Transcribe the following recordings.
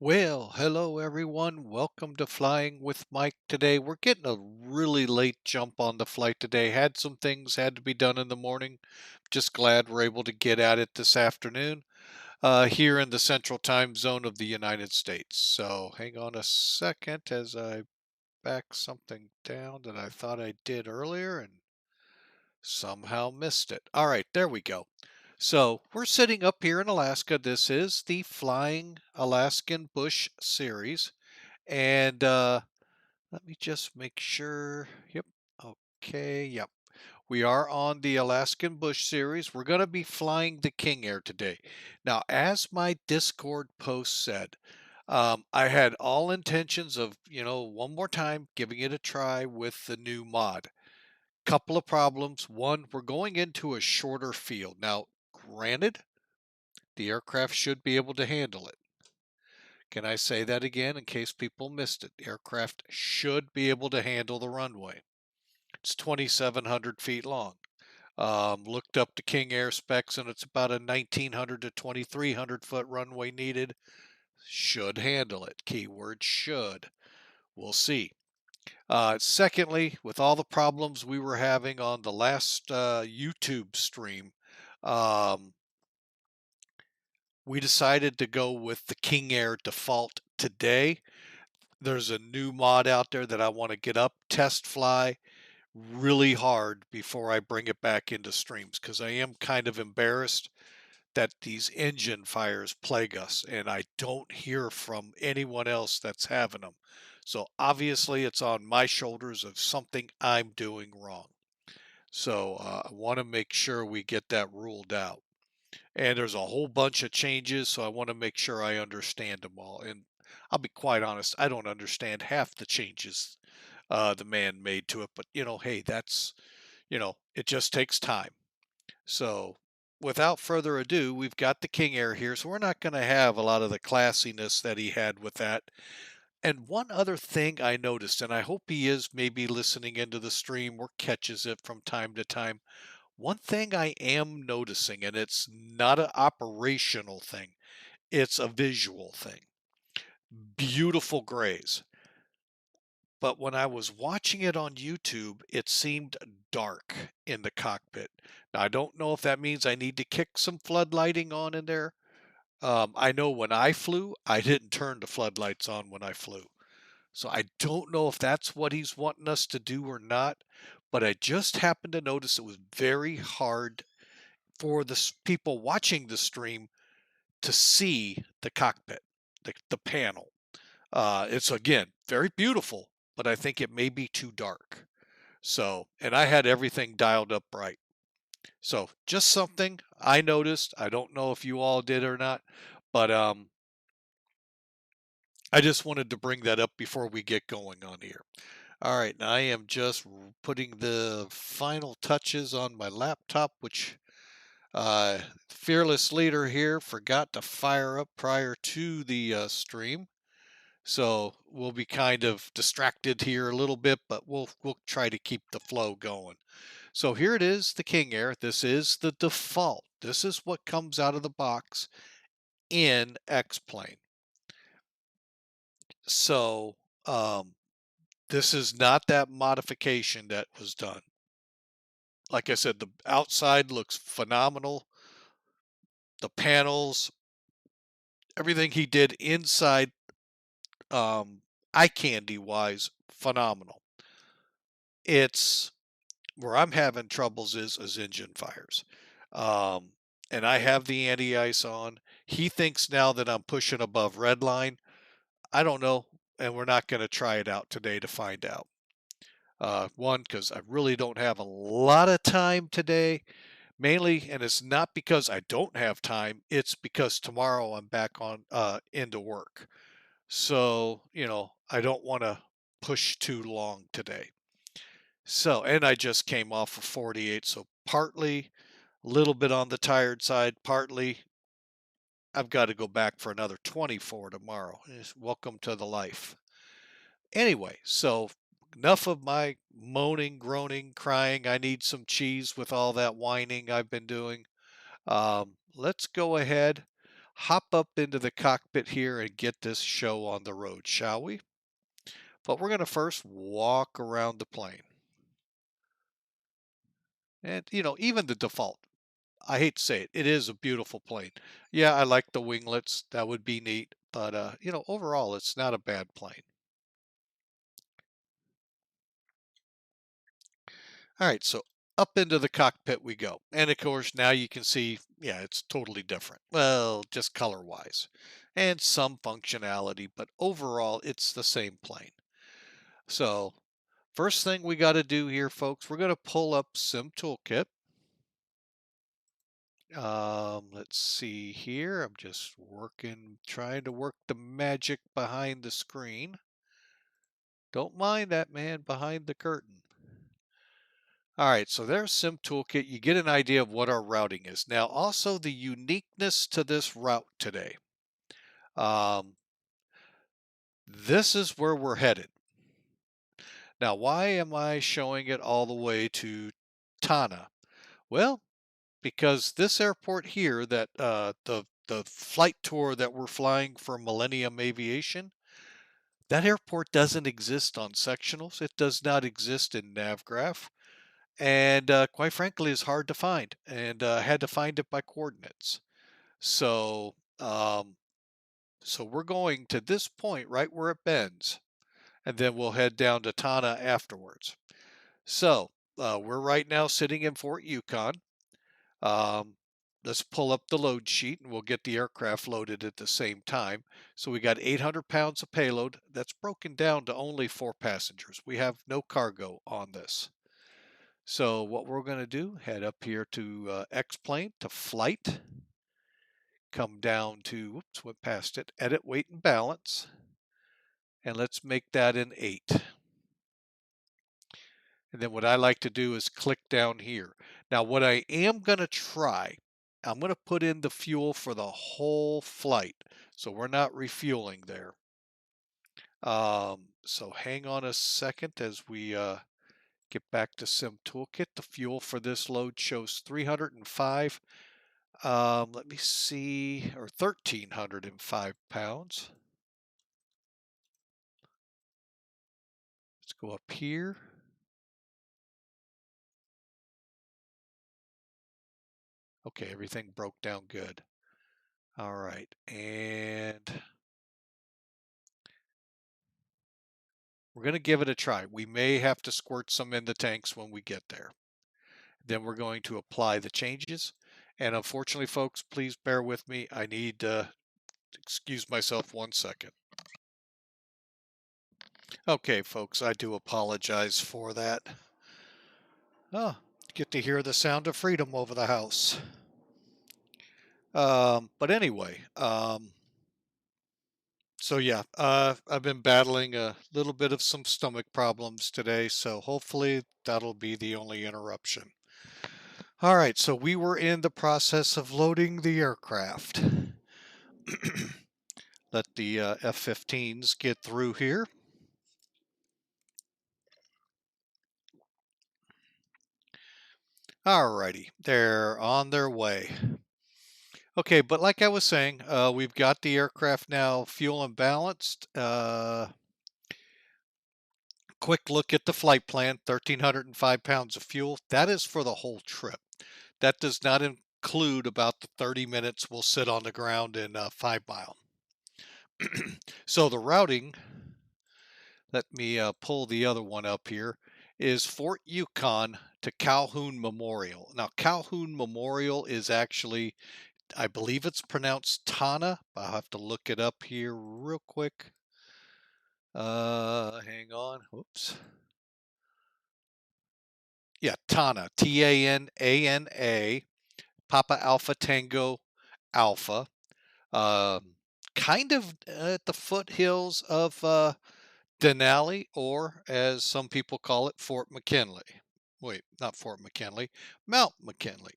Well, hello everyone. Welcome to Flying with Mike today. We're getting a really late jump on the flight today. Had some things had to be done in the morning. Just glad we're able to get at it this afternoon here in the central time zone of the United States. So hang on a second as I back something down that I thought I did earlier and somehow missed it. All right, there we go. So we're sitting up here in Alaska. This is the Flying Alaskan Bush series. And let me just make sure. Yep. Okay. Yep. We are on the Alaskan Bush series. We're going to be flying the KingAir today. Now, as my Discord post said, I had all intentions of, one more time giving it a try with the new mod. Couple of problems. One, we're going into a shorter field. Now, granted, the aircraft should be able to handle it. Can I say that again in case people missed it? The aircraft should be able to handle the runway. It's 2,700 feet long. Looked up the KingAir specs and it's about a 1,900 to 2,300 foot runway needed. Should handle it. Keyword should. We'll see. Secondly, with all the problems we were having on the last YouTube stream, um, we decided to go with the KingAir default today. There's a new mod out there that I want to get up, test fly really hard before I bring it back into streams because I am kind of embarrassed that these engine fires plague us and I don't hear from anyone else that's having them. So obviously it's on my shoulders of something I'm doing wrong. So I want to make sure we get that ruled out. And there's a whole bunch of changes, so I want to make sure I understand them all. And I'll be quite honest, I don't understand half the changes the man made to it. But, hey, it just takes time. So without further ado, we've got the KingAir here. So we're not going to have a lot of the classiness that he had with that. And one other thing I noticed, and I hope he is maybe listening into the stream or catches it from time to time. One thing I am noticing, and it's not an operational thing, it's a visual thing. Beautiful grays. But when I was watching it on YouTube, it seemed dark in the cockpit. Now, I don't know if that means I need to kick some floodlighting on in there. I know when I flew, I didn't turn the floodlights on when I flew. So I don't know if that's what he's wanting us to do or not. But I just happened to notice it was very hard for the people watching the stream to see the cockpit, the panel. It's again very beautiful, but I think it may be too dark. So, and I had everything dialed up bright. So, just something I noticed. I don't know if you all did or not, but I just wanted to bring that up before we get going on here. All right, now I am just putting the final touches on my laptop, which fearless leader here forgot to fire up prior to the stream. So we'll be kind of distracted here a little bit, but we'll try to keep the flow going. So here it is, the KingAir. This is the default. This is what comes out of the box in X-Plane. So this is not that modification that was done. Like I said, the outside looks phenomenal. The panels, everything he did inside, eye candy wise, phenomenal. It's where I'm having troubles is engine fires. And I have the anti-ice on. He thinks now that I'm pushing above red line. I don't know, and we're not going to try it out today to find out. One, because I really don't have a lot of time today, mainly, and it's not because I don't have time. It's because tomorrow I'm back on into work. So, I don't want to push too long today. So, and I just came off of 48, so partly a little bit on the tired side, partly I've got to go back for another 24 tomorrow. Welcome to the life. Anyway, so enough of my moaning, groaning, crying. I need some cheese with all that whining I've been doing. Let's go ahead. hop up into the cockpit here and get this show on the road, shall we? But we're going to first walk around the plane. And, even the default, I hate to say it, it is a beautiful plane. Yeah, I like the winglets. That would be neat. But, overall, it's not a bad plane. All right, so up into the cockpit we go. And of course, now you can see, yeah, it's totally different. Well, just color-wise. And some functionality, but overall, it's the same plane. So, first thing we got to do here, folks, we're going to pull up Sim Toolkit. Let's see here. I'm just trying to work the magic behind the screen. Don't mind that man behind the curtain. All right, so there's Sim Toolkit. You get an idea of what our routing is. Now, also the uniqueness to this route today. Um, this is where we're headed. Now, why am I showing it all the way to Tana? Well, because this airport here, that the flight tour that we're flying for Millennium Aviation, that airport doesn't exist on sectionals. It does not exist in Navigraph, and quite frankly, is hard to find. And had to find it by coordinates. So, so we're going to this point right where it bends, and then we'll head down to Tana afterwards. So we're right now sitting in Fort Yukon. Um, let's pull up the load sheet and we'll get the aircraft loaded at the same time. So we got 800 pounds of payload. That's broken down to only 4 passengers. We have no cargo on this. So what we're going to do, head up here to X-plane, to flight, come down to, whoops, went past it, edit weight and balance, and let's make that an 8. And then what I like to do is click down here. Now what I am going to try, I'm going to put in the fuel for the whole flight. So we're not refueling there. So hang on a second as we get back to Sim Toolkit. The fuel for this load shows 305. Let me see, or 1,305 pounds. Let's go up here. Okay, everything broke down good. All right, and we're going to give it a try. We may have to squirt some in the tanks when we get there. Then we're going to apply the changes. And unfortunately, folks, please bear with me. I need to excuse myself 1 second. Okay, folks, I do apologize for that. Oh, get to hear the sound of freedom over the house. But anyway, so yeah, I've been battling a little bit of some stomach problems today, so hopefully that'll be the only interruption. All right, so we were in the process of loading the aircraft. Let the F-15s get through here. Alrighty, they're on their way. Okay, but like I was saying, we've got the aircraft now fuel and balanced. Quick look at the flight plan, 1,305 pounds of fuel. That is for the whole trip. That does not include about the 30 minutes we'll sit on the ground in 5 Mile. So the routing, let me pull the other one up here, is Fort Yukon to Calhoun Memorial. Now, Calhoun Memorial is actually, I believe it's pronounced Tana. I'll have to look it up here real quick. Hang on. Whoops. Yeah, Tana. T-A-N-A-N-A. Papa Alpha Tango Alpha. Kind of at the foothills of Denali, or as some people call it, Fort McKinley. Wait, not Fort McKinley, Mount McKinley.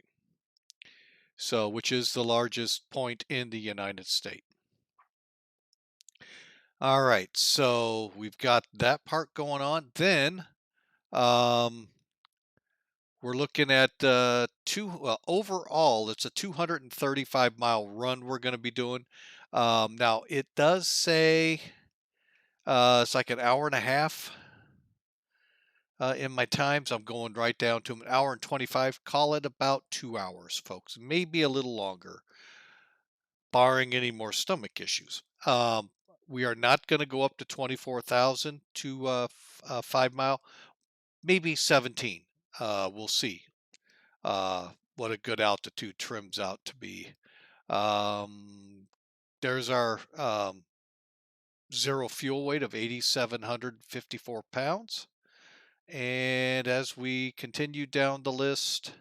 So, which is the largest point in the United States. All right, so we've got that part going on. Then we're We're looking at overall, it's a 235-mile run we're going to be doing. Now, it does say it's like an hour and a half in my times. I'm going right down to an hour and 25. Call it about 2 hours, folks. Maybe a little longer, barring any more stomach issues. We are not going to go up to 24,000 to 5 mile, maybe 17. We'll see what a good altitude trims out to be. There's our zero fuel weight of 8,754 pounds. And as we continue down the list,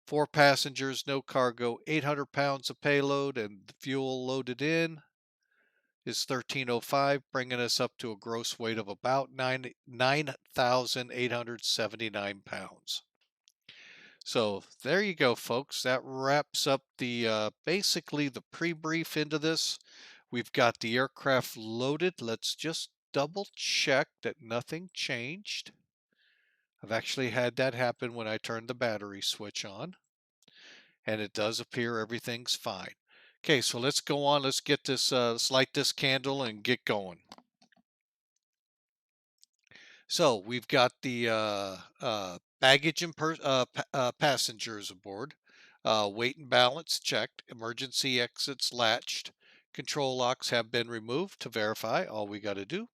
4 passengers, no cargo, 800 pounds of payload, and the fuel loaded in is 1305, bringing us up to a gross weight of about 9,879 pounds. So there you go, folks. That wraps up the basically the pre-brief into this. We've got the aircraft loaded. Let's just double check that nothing changed. I've actually had that happen when I turned the battery switch on, and it does appear everything's fine. Okay, so let's go on. Let's get this, let's light this candle and get going. So we've got the baggage and passengers aboard. Weight and balance checked. Emergency exits latched. Control locks have been removed to verify. All we got to do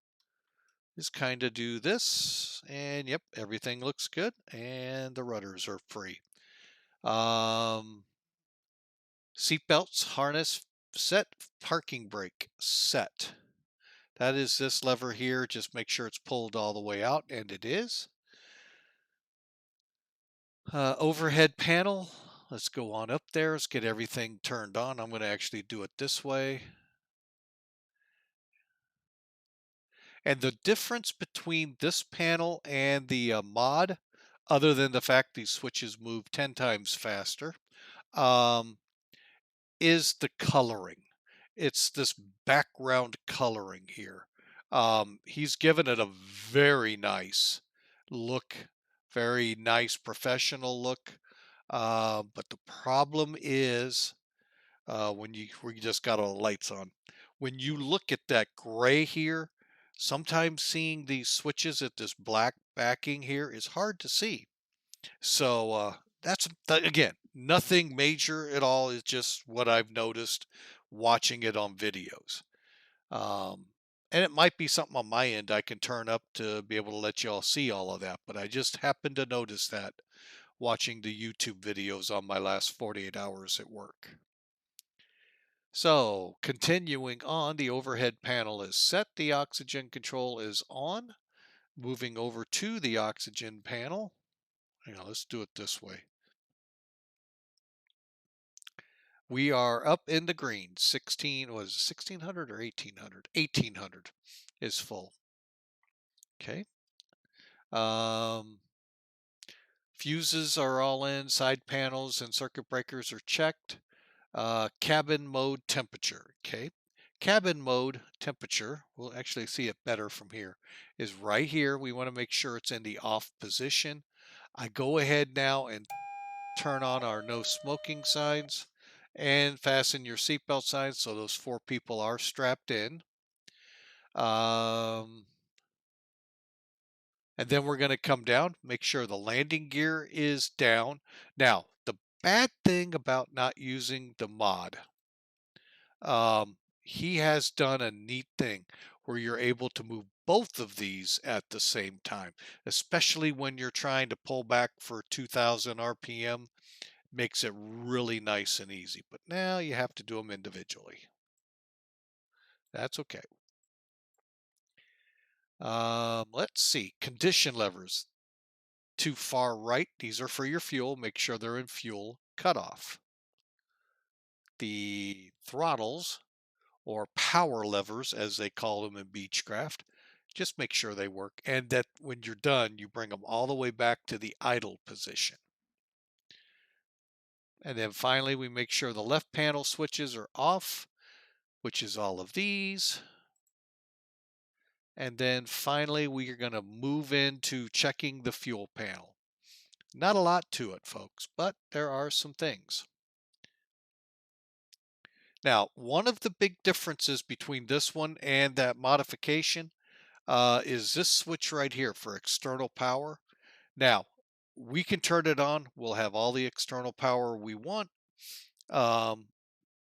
is kind of do this, and yep, everything looks good, and the rudders are free. Seat belts, harness set, parking brake set. That is this lever here. Just make sure it's pulled all the way out, and it is. Overhead panel. Let's go on up there. Let's get everything turned on. I'm going to actually do it this way. And the difference between this panel and the mod, other than the fact these switches move 10 times faster, is the coloring. It's this background coloring here. He's given it a very nice look, very nice professional look. But the problem is we just got all the lights on. When you look at that gray here, sometimes seeing these switches at this black backing here is hard to see. So that's, again, nothing major at all. It's just what I've noticed watching it on videos. And it might be something on my end I can turn up to be able to let you all see all of that. But I just happened to notice that watching the YouTube videos on my last 48 hours at work. So continuing on, the overhead panel is set. The oxygen control is on. Moving over to the oxygen panel. Hang on, let's do it this way. We are up in the green. 1600 or 1800? 1800 is full. Okay. Fuses are all in. Side panels and circuit breakers are checked. Cabin mode temperature. Okay. Cabin mode temperature, we'll actually see it better from here, is right here. We want to make sure it's in the off position. I go ahead now and turn on our no smoking signs and fasten your seatbelt signs so those 4 people are strapped in. And then we're going to come down, make sure the landing gear is down. Now, the bad thing about not using the mod, he has done a neat thing where you're able to move both of these at the same time, especially when you're trying to pull back for 2000 RPM. Makes it really nice and easy. But now you have to do them individually. That's okay. Let's see. Condition levers. To far right, these are for your fuel. Make sure they're in fuel cutoff. The throttles, or power levers as they call them in Beechcraft, just make sure they work, and that when you're done you bring them all the way back to the idle position. And then finally we make sure the left panel switches are off, which is all of these. And then finally we are going to move into checking the fuel panel. Not a lot to it, folks, but there are some things. Now, one of the big differences between this one and that modification is this switch right here for external power. Now, we can turn it on. We'll have all the external power we want. Um,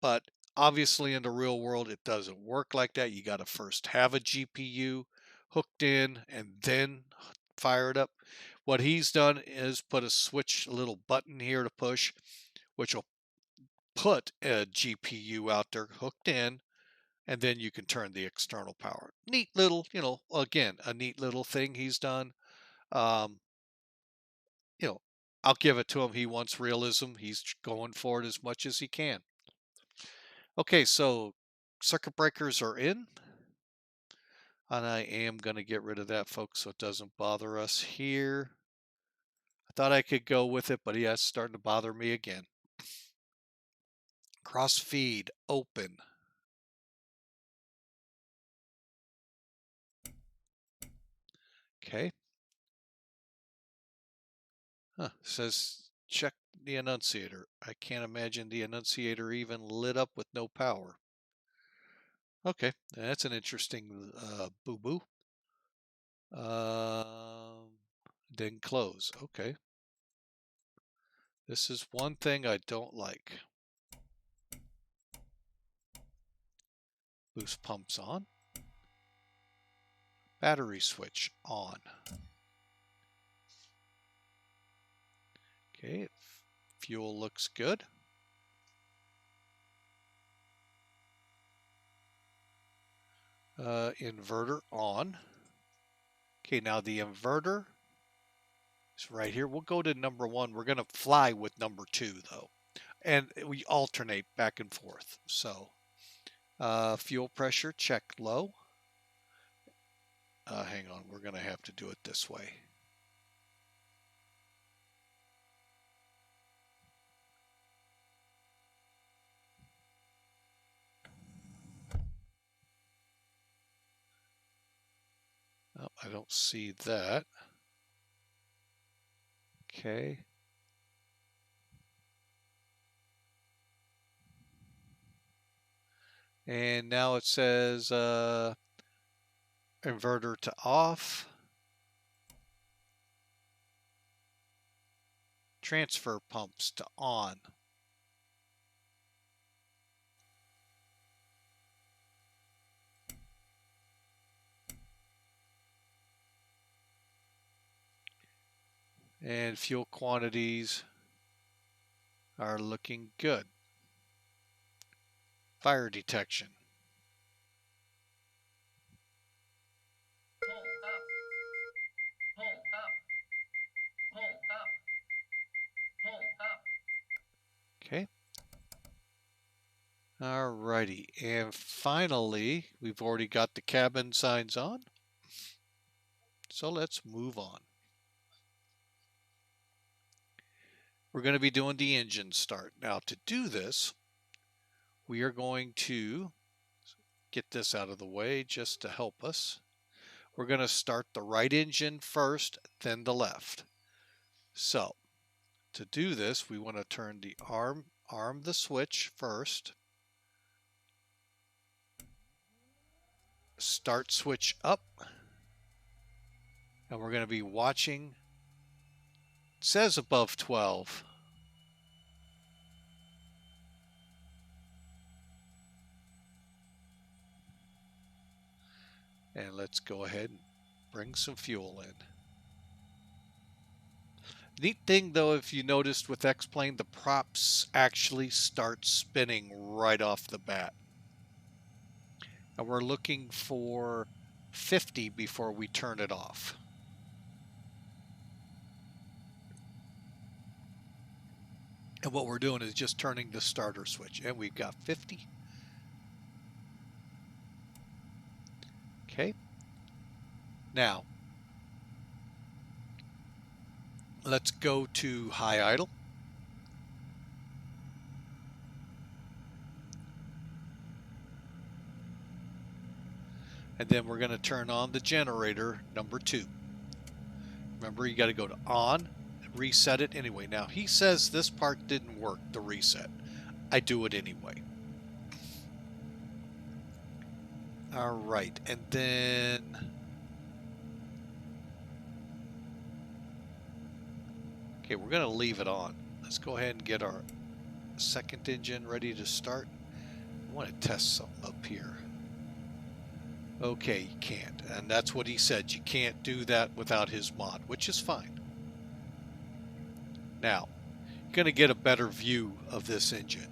but obviously in the real world, it doesn't work like that. You got to first have a GPU hooked in and then fire it up. What he's done is put a switch, a little button here to push, which will put a GPU out there hooked in, and then you can turn the external power. Neat little, again, a neat little thing he's done. Um, you know, I'll give it to him. He wants realism. He's going for it as much as he can. Okay, so circuit breakers are in. And I am going to get rid of that, folks, so it doesn't bother us here. I thought I could go with it, but yeah, it's starting to bother me again. Cross feed, open. Okay. Says check the annunciator. I can't imagine the annunciator even lit up with no power. Okay, that's an interesting boo-boo. Then close. Okay. This is one thing I don't like. Boost pumps on. Battery switch on. Okay, fuel looks good. Inverter on. Okay, now the inverter is right here. We'll go to number 1. We're going to fly with number 2 though. And we alternate back and forth. So fuel pressure, check low. Hang on, we're going to have to do it this way. Oh, I don't see that. Okay. And now it says inverter to off. Transfer pumps to on. And fuel quantities are looking good. Fire detection. Okay. Alrighty. And finally, we've already got the cabin signs on. So let's move on. We're going to be doing the engine start. Now to do this, we are going to get this out of the way just to help us. We're going to start the right engine first, then the left. So to do this, we want to turn the arm the switch first. Start switch up. And we're going to be watching. It says above 12. And let's go ahead and bring some fuel in. Neat thing though, if you noticed with X-Plane, the props actually start spinning right off the bat. And we're looking for 50 before we turn it off. And what we're doing is just turning the starter switch. And we've got 50. Okay. Now, let's go to high idle. And then we're going to turn on the generator number 2. Remember, you got to go to on, reset it anyway. Now, he says this part didn't work, the reset. I do it anyway. All right, and then... Okay, we're going to leave it on. Let's go ahead and get our second engine ready to start. I want to test something up here. Okay, you can't. And that's what he said. You can't do that without his mod, which is fine. Now, you're going to get a better view of this engine.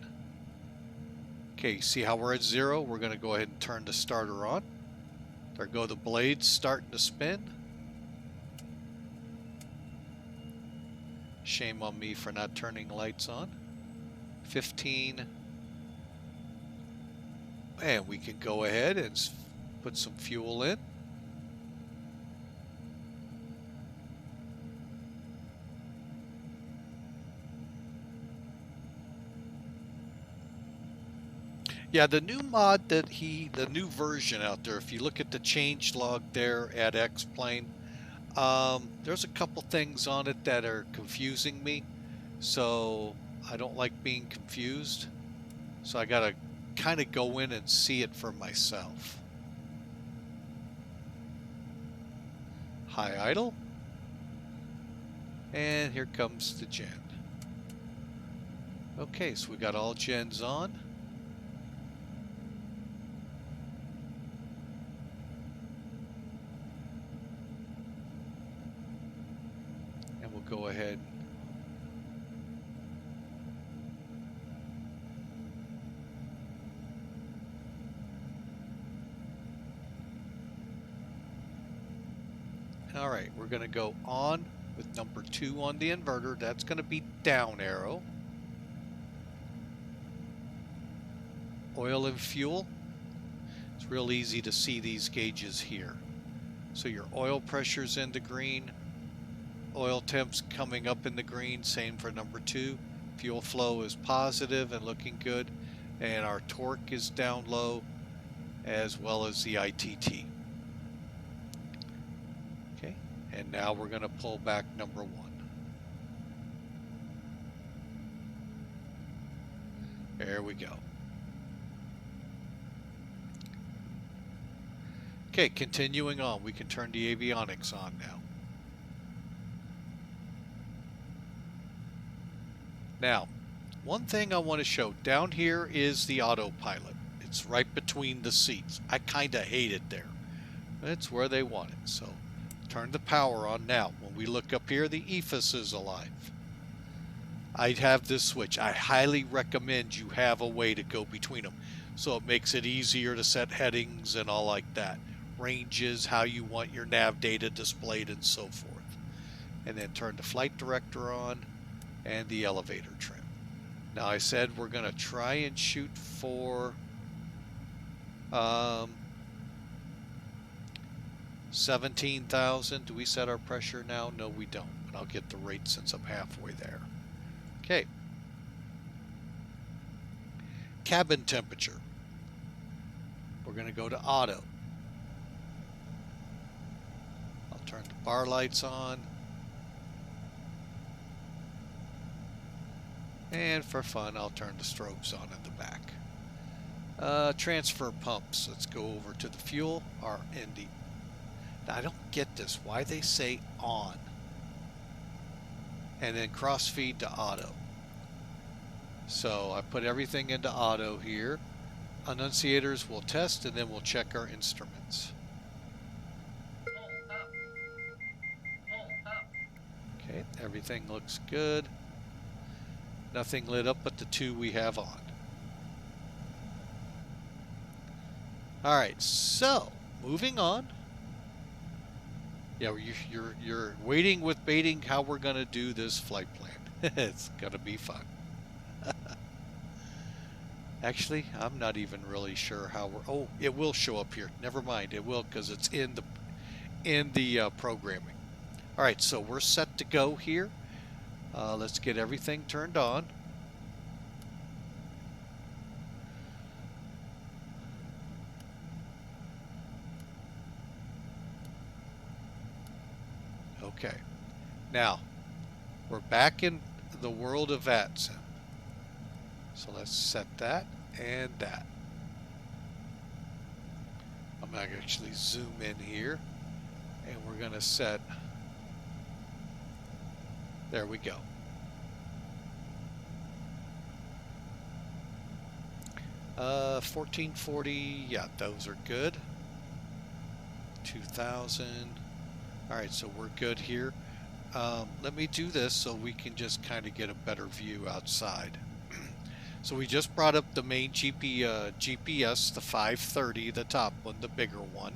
Okay, see how we're at 0? We're going to go ahead and turn the starter on. There go the blades starting to spin. Shame on me for not turning lights on. 15. And we can go ahead and put some fuel in. Yeah, the new mod that the new version out there, if you look at the changelog there at X-Plane, there's a couple things on it that are confusing me. So I don't like being confused. So I gotta kind of go in and see it for myself. High idle. And here comes the gen. Okay, so we got all gens on. And we'll go ahead. All right, we're going to go on with number 2 on the inverter. That's going to be down arrow. Oil and fuel. It's real easy to see these gauges here. So your oil pressure's in the green. Oil temps coming up in the green. Same for number 2. Fuel flow is positive and looking good. And our torque is down low, as well as the ITT. Okay, and now we're going to pull back number 1. There we go. Okay, continuing on, we can turn the avionics on now. Now, one thing I want to show, down here is the autopilot. It's right between the seats. I kind of hate it there. It's where they want it. So, turn the power on now. When we look up here, the EFIS is alive. I have this switch. I highly recommend you have a way to go between them, so it makes it easier to set headings and all like that. Ranges, how you want your nav data displayed, and so forth. And then turn the flight director on and the elevator trim. Now I said we're going to try and shoot for 17,000. Do we set our pressure now? No, we don't. But I'll get the rate since I'm halfway there. Okay. Cabin temperature. We're going to go to auto. I'll turn the bar lights on. And for fun, I'll turn the strobes on in the back. Transfer pumps. Let's go over to the fuel. RND. Now, I don't get this. Why they say on. And then crossfeed to auto. So I put everything into auto here. Annunciators will test, and then we'll check our instruments. Okay, everything looks good. Nothing lit up but the 2 we have on. Alright, so moving on. Yeah, you're waiting with baiting how we're going to do this flight plan. It's going to be fun. Actually, I'm not even really sure how we're... Oh, it will show up here. Never mind, it will, because it's in the programming. All right, so we're set to go here. Let's get everything turned on. Okay. Now, We're back in the world of VATSIM. So let's set that and that. I'm going to actually zoom in here, and we're going to set, there we go. Uh, 1440, yeah, those are good. 2000. All right, so we're good here. Let me do this so we can just kind of get a better view outside. So we just brought up the main GPS, the 530, the top one, the bigger one.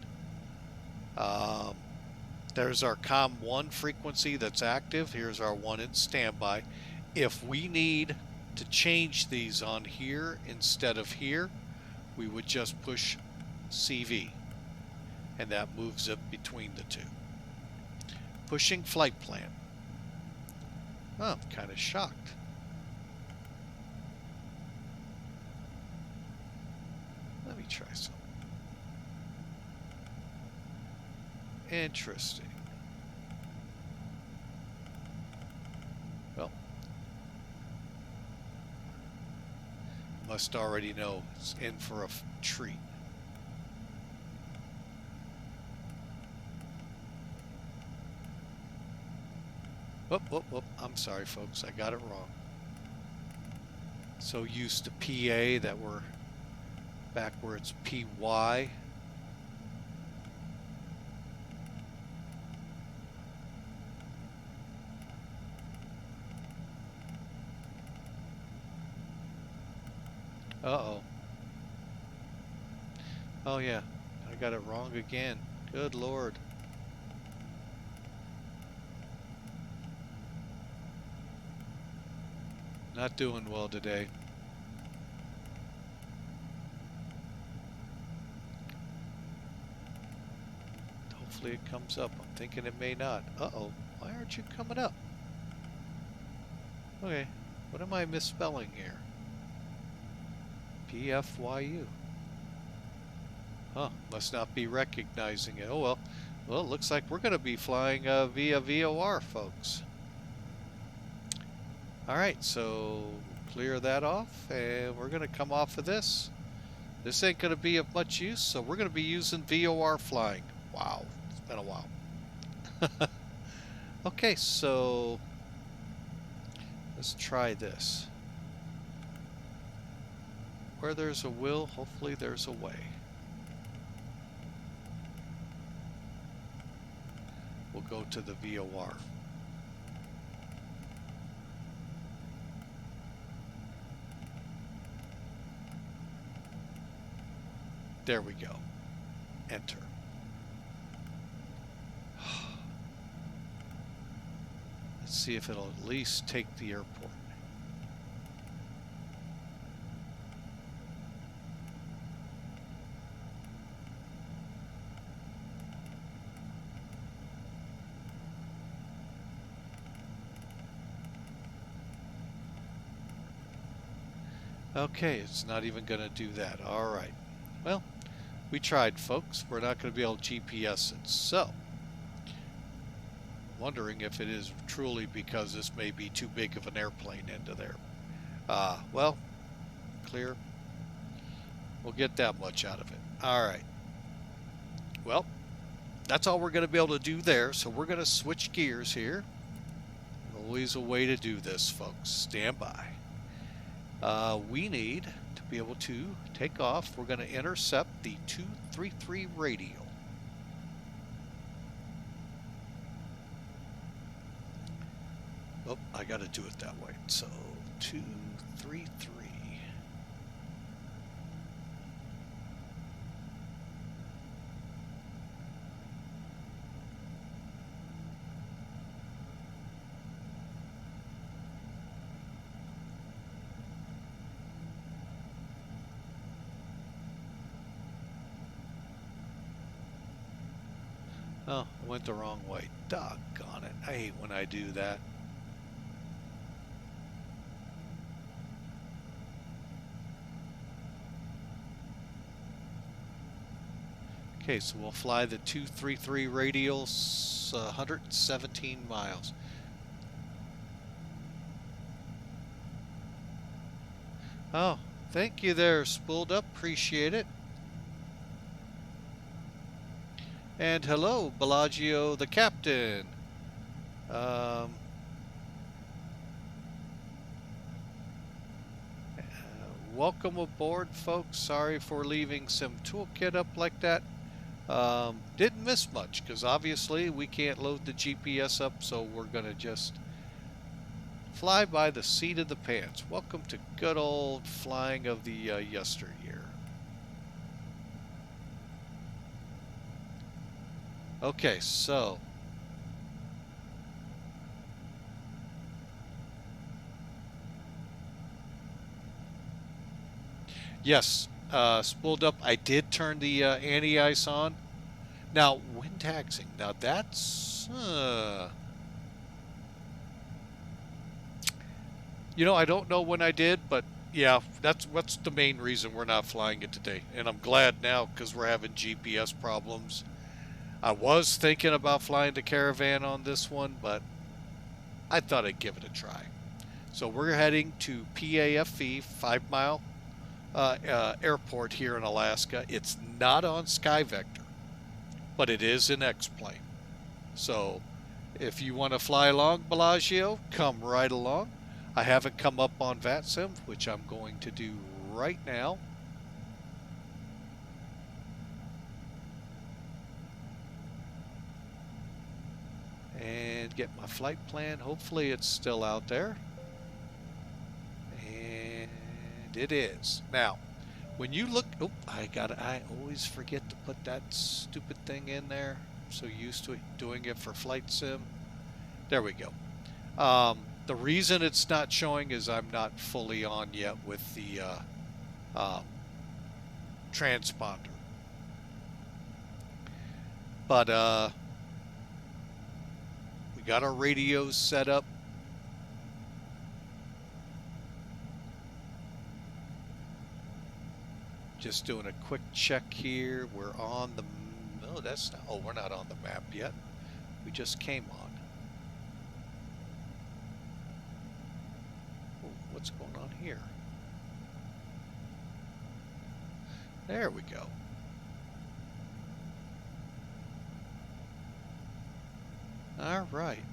There's our COM1 frequency that's active. Here's our one in standby. If we need to change these on here instead of here, we would just push CV, and that moves it between the two. Pushing flight plan. Oh, I'm kind of shocked. Let me try something. Interesting. Well, must already know it's in for a treat. Whoop, whoop, whoop. I'm sorry, folks. I got it wrong. So used to PA that we're back where it's PY. Uh-oh. Oh, yeah. I got it wrong again. Good Lord. Not doing well today. Hopefully it comes up. I'm thinking it may not. Uh-oh. Why aren't you coming up? Okay. What am I misspelling here? PFYU. Huh. Must not be recognizing it. Oh, well. Well, it looks like we're going to be flying via VOR, folks. All right, so clear that off, and we're going to come off of this. This ain't going to be of much use, so we're going to be using VOR flying. Wow, it's been a while. Okay, so let's try this. Where there's a will, hopefully there's a way. We'll go to the VOR. There we go. Enter. Let's see if it'll at least take the airport. Okay, it's not even going to do that. All right. Well, we tried, folks. We're not going to be able to GPS it. So, wondering if it is truly because this may be too big of an airplane into there. Well, clear. We'll get that much out of it. All right. Well, that's all we're going to be able to do there. So we're going to switch gears here. Always a way to do this, folks. Stand by. We need to be able to take off. We're going to intercept the 233 radial. Oh, I got to do it that way. So 233. Oh, I went the wrong way. Doggone it. I hate when I do that. Okay, so we'll fly the 233 radials, 117 miles. Oh, thank you there, Spooled Up. Appreciate it. And hello, Bellagio the Captain. Um, Welcome aboard, folks. Sorry for leaving some Toolkit up like that. Didn't miss much because obviously we can't load the GPS up, so we're going to just fly by the seat of the pants. Welcome to good old flying of the yesteryear. Okay, so yes, spooled up. I did turn the anti-ice on. Now, wind taxing. Now that's I don't know when I did, but yeah, that's what's the main reason we're not flying it today. And I'm glad now because we're having GPS problems. I was thinking about flying the Caravan on this one, but I thought I'd give it a try. So we're heading to PAFV, 5 Mile Airport here in Alaska. It's not on SkyVector, but it is in X-Plane. So if you want to fly along, Bellagio, come right along. I haven't come up on VATSIM, which I'm going to do right now. And get my flight plan. Hopefully it's still out there. And it is. Now, when you look, I always forget to put that stupid thing in there. I'm so used to it, doing it for flight sim. There we go. The reason it's not showing is I'm not fully on yet with the transponder. But we got our radios set up. Just doing a quick check here. We're on the, no, that's not, oh, we're not on the map yet. We just came on. Oh, what's going on here? There we go. All right.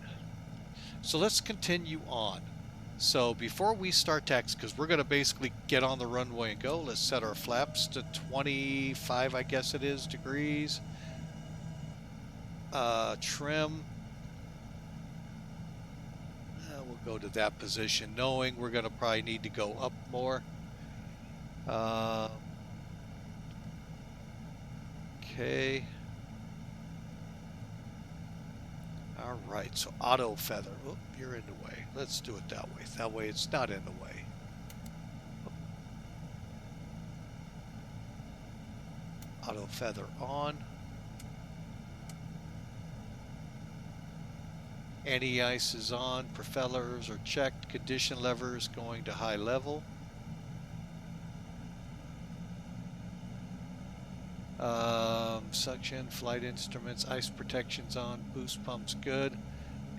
So let's continue on. So before we start taxi, because we're going to basically get on the runway and go, let's set our flaps to 25, I guess it is, degrees. Trim. We'll go to that position, knowing we're going to probably need to go up more. Okay. All right, so auto feather. Oh, you're in the way. Let's do it that way. That way it's not in the way. Auto feather on. Anti-ice is on. Propellers are checked. Condition levers going to high level. Suction, flight instruments, ice protection's on, boost pumps good,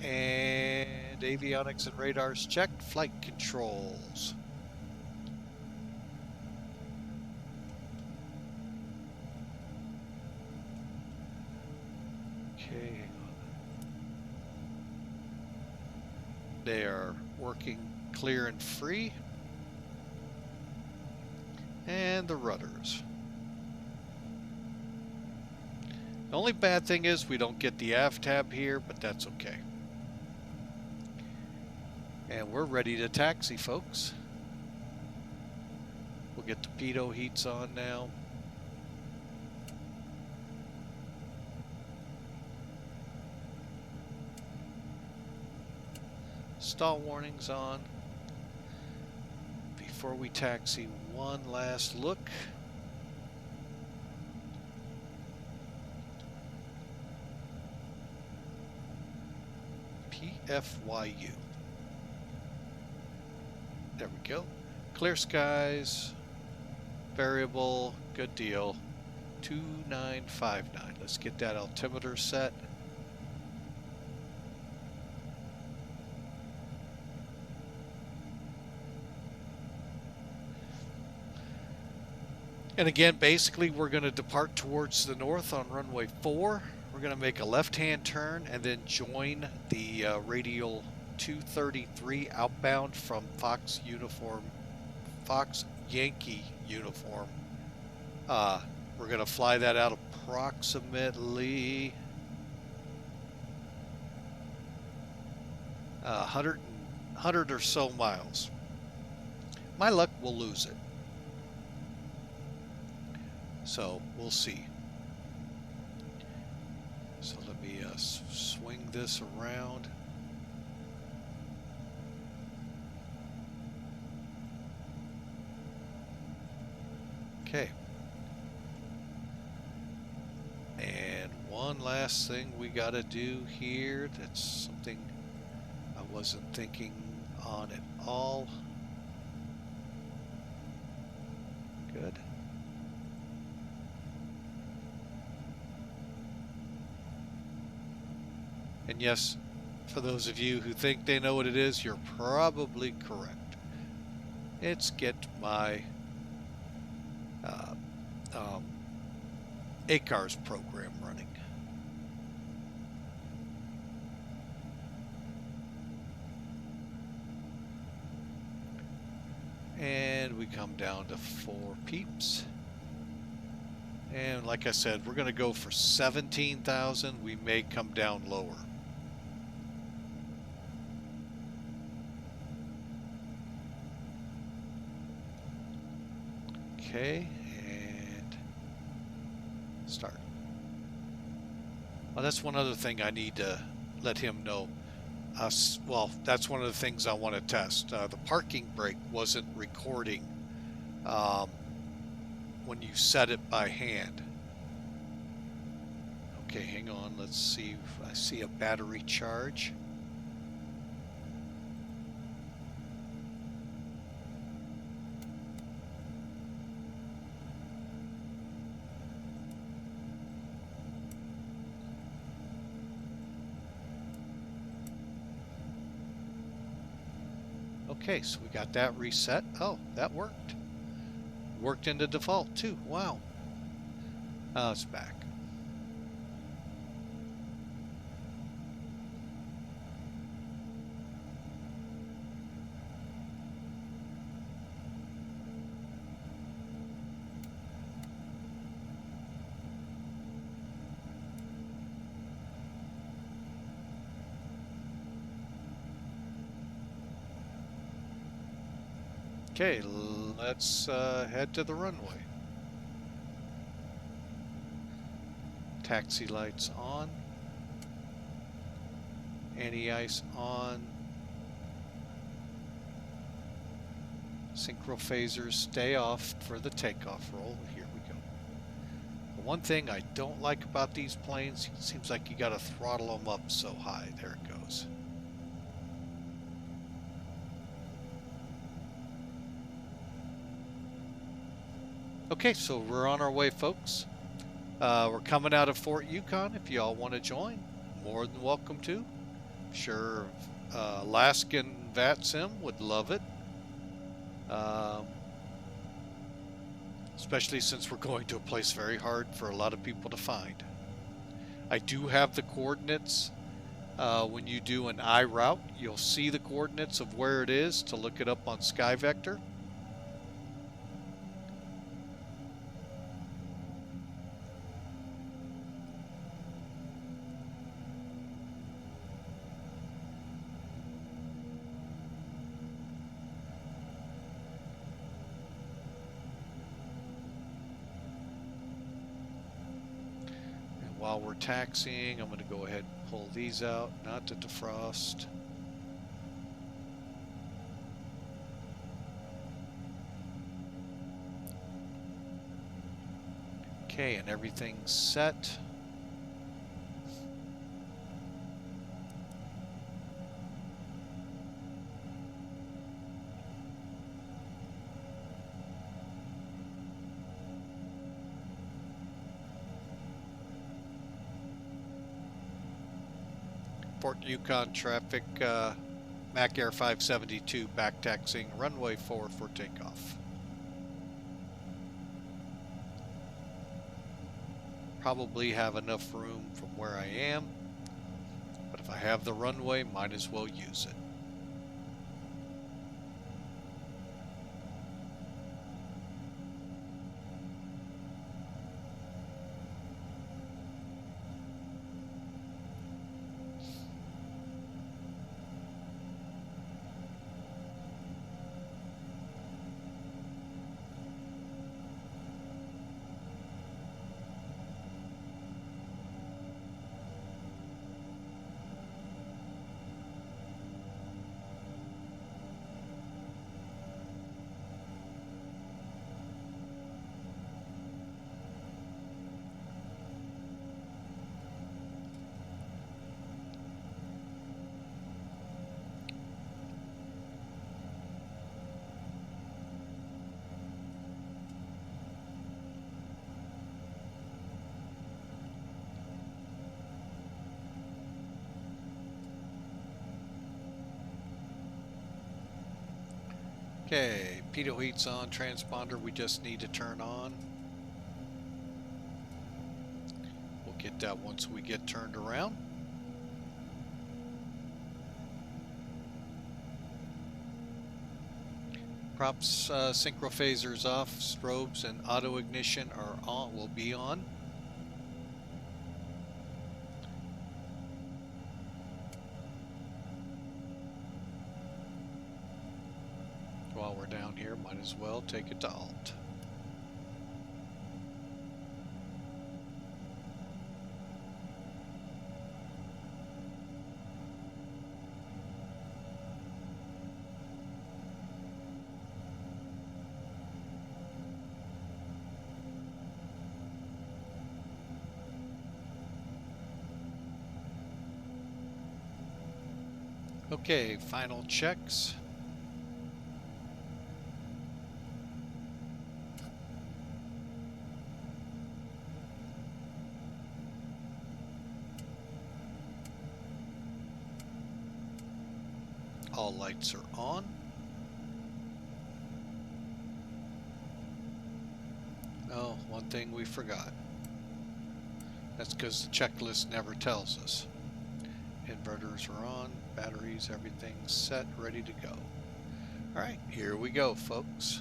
and avionics and radars checked, flight controls. Okay, hang on. They are working clear and free. And the rudders. The only bad thing is we don't get the AV tab here, but that's okay. And we're ready to taxi, folks. We'll get the pitot heats on now. Stall warnings on. Before we taxi, one last look. PFYU. There we go. Clear skies. Variable. Good deal. 2959. Let's get that altimeter set. And again, basically, we're going to depart towards the north on runway 4. We're going to make a left-hand turn and then join the radial 233 outbound from Fox Yankee uniform. We're going to fly that out approximately 100 or so miles. My luck, we'll lose it. So we'll see. So let me swing this around. Okay. And one last thing we got to do here. That's something I wasn't thinking on at all. Good. And yes, for those of you who think they know what it is, you're probably correct. It's get my ACARS program running. And we come down to 4 peeps. And like I said, we're going to go for 17,000. We may come down lower. Okay, and start. Well, that's one other thing I need to let him know. Well, that's one of the things I want to test. The parking brake wasn't recording when you set it by hand. Okay, hang on. Let's see if I see a battery charge. Okay, so we got that reset. Oh, that worked. Worked into default too. Wow. It's back. Okay, let's head to the runway. Taxi lights on. Anti-ice on. Synchro phasers stay off for the takeoff roll. Here we go. The one thing I don't like about these planes, it seems like you gotta throttle them up so high. There it goes. Okay, so we're on our way, folks. We're coming out of Fort Yukon. If y'all want to join, more than welcome to. I'm sure Alaskan VATSIM would love it. Especially since we're going to a place very hard for a lot of people to find. I do have the coordinates. When you do an iRoute, you'll see the coordinates of where it is to look it up on SkyVector. While we're taxiing, I'm going to go ahead and pull these out, not to defrost. Okay, and everything's set. Fort Yukon traffic, Mac Air 572 back taxiing runway 4 for takeoff. Probably have enough room from where I am, but if I have the runway, might as well use it. Okay, pitot heat's on, transponder we just need to turn on. We'll get that once we get turned around. Props, synchro phasers off, strobes and auto ignition are on, will be on. While we're down here, might as well take it to alt. Okay, final checks. All lights are on. Oh, one thing we forgot. That's because the checklist never tells us. Inverters are on, batteries, everything's set, ready to go. Alright, here we go, folks.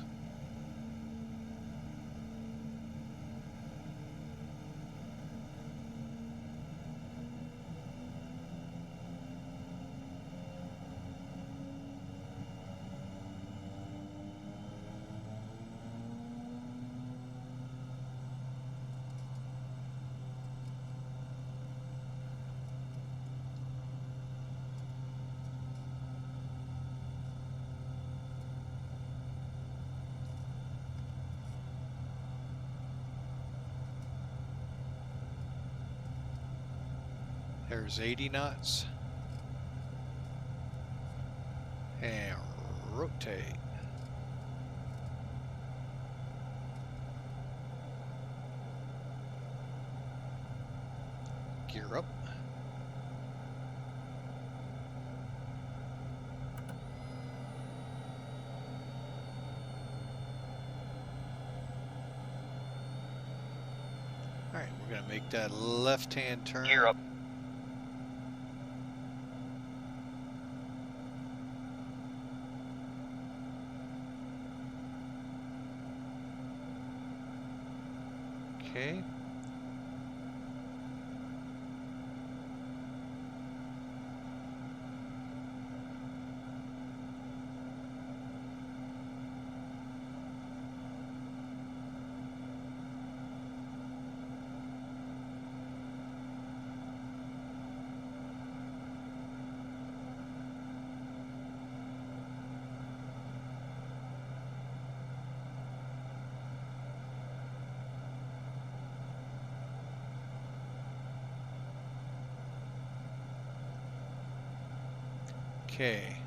There's 80 knots. And rotate. Gear up. Alright, we're going to make that left-hand turn. Gear up. Okay. Okay.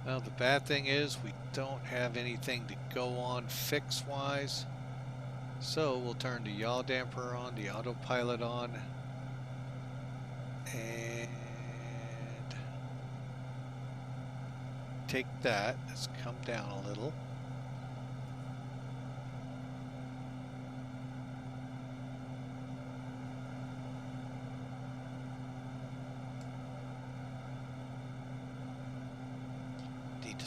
Well, the bad thing is we don't have anything to go on fix-wise. So we'll turn the yaw damper on, the autopilot on, and take that. Let's come down a little.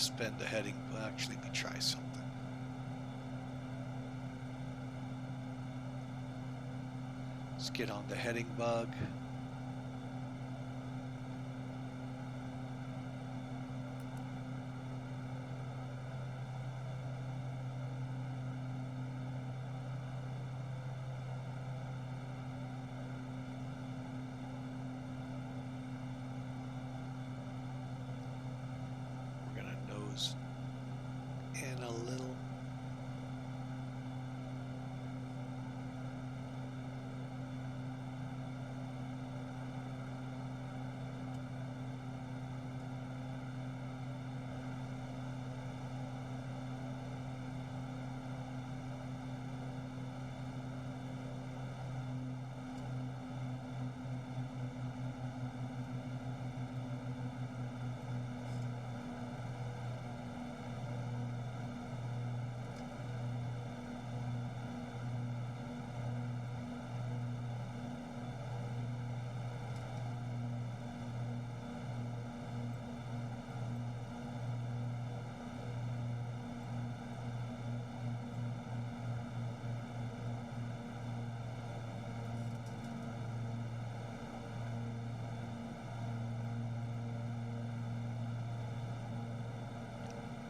spin the heading. Well, actually, let me try something. Let's get on the heading bug. In a little.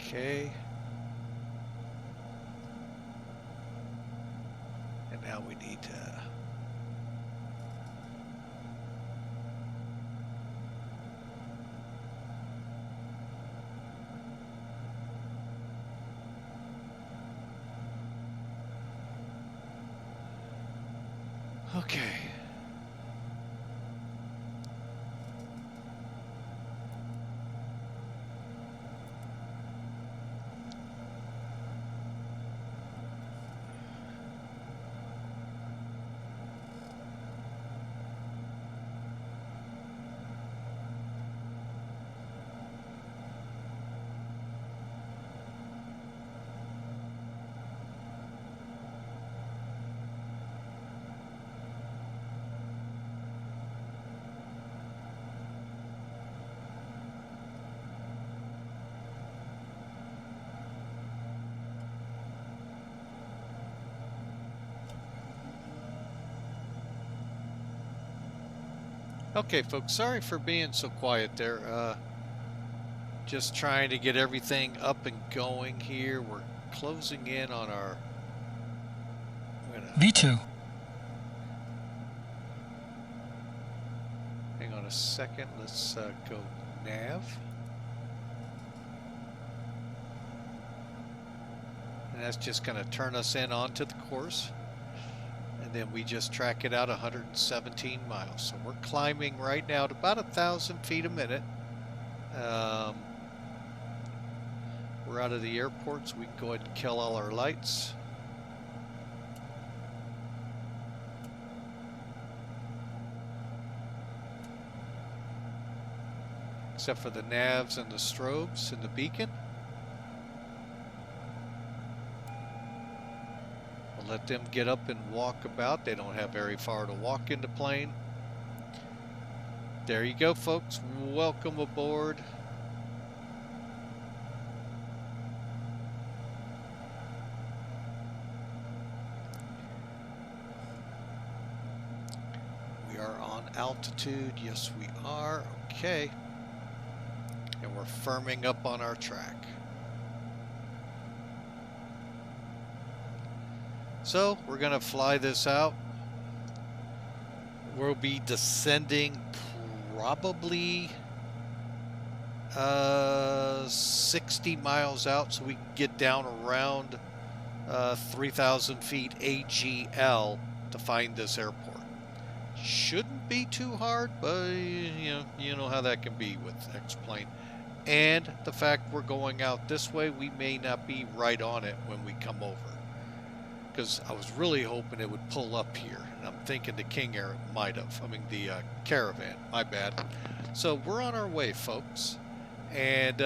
Okay. And now we need to okay. Okay, folks, sorry for being so quiet there. Just trying to get everything up and going here. We're closing in on our V2. Hang on a second. Let's go nav. And that's just going to turn us in onto the course. And then we just track it out 117 miles. So we're climbing right now at about 1,000 feet a minute. We're out of the airport, so we can go ahead and kill all our lights. Except for the navs and the strobes and the beacon. We'll let them get up and walk about. They don't have very far to walk in the plane. There you go, folks. Welcome aboard. We are on altitude. Yes, we are. Okay. And we're firming up on our track. So we're going to fly this out. We'll be descending probably 60 miles out, so we can get down around 3,000 feet AGL to find this airport. Shouldn't be too hard, but you know how that can be with X-Plane. And the fact we're going out this way, we may not be right on it when we come over. Because I was really hoping it would pull up here. And I'm thinking the KingAir might have. I mean, the Caravan. My bad. So we're on our way, folks. And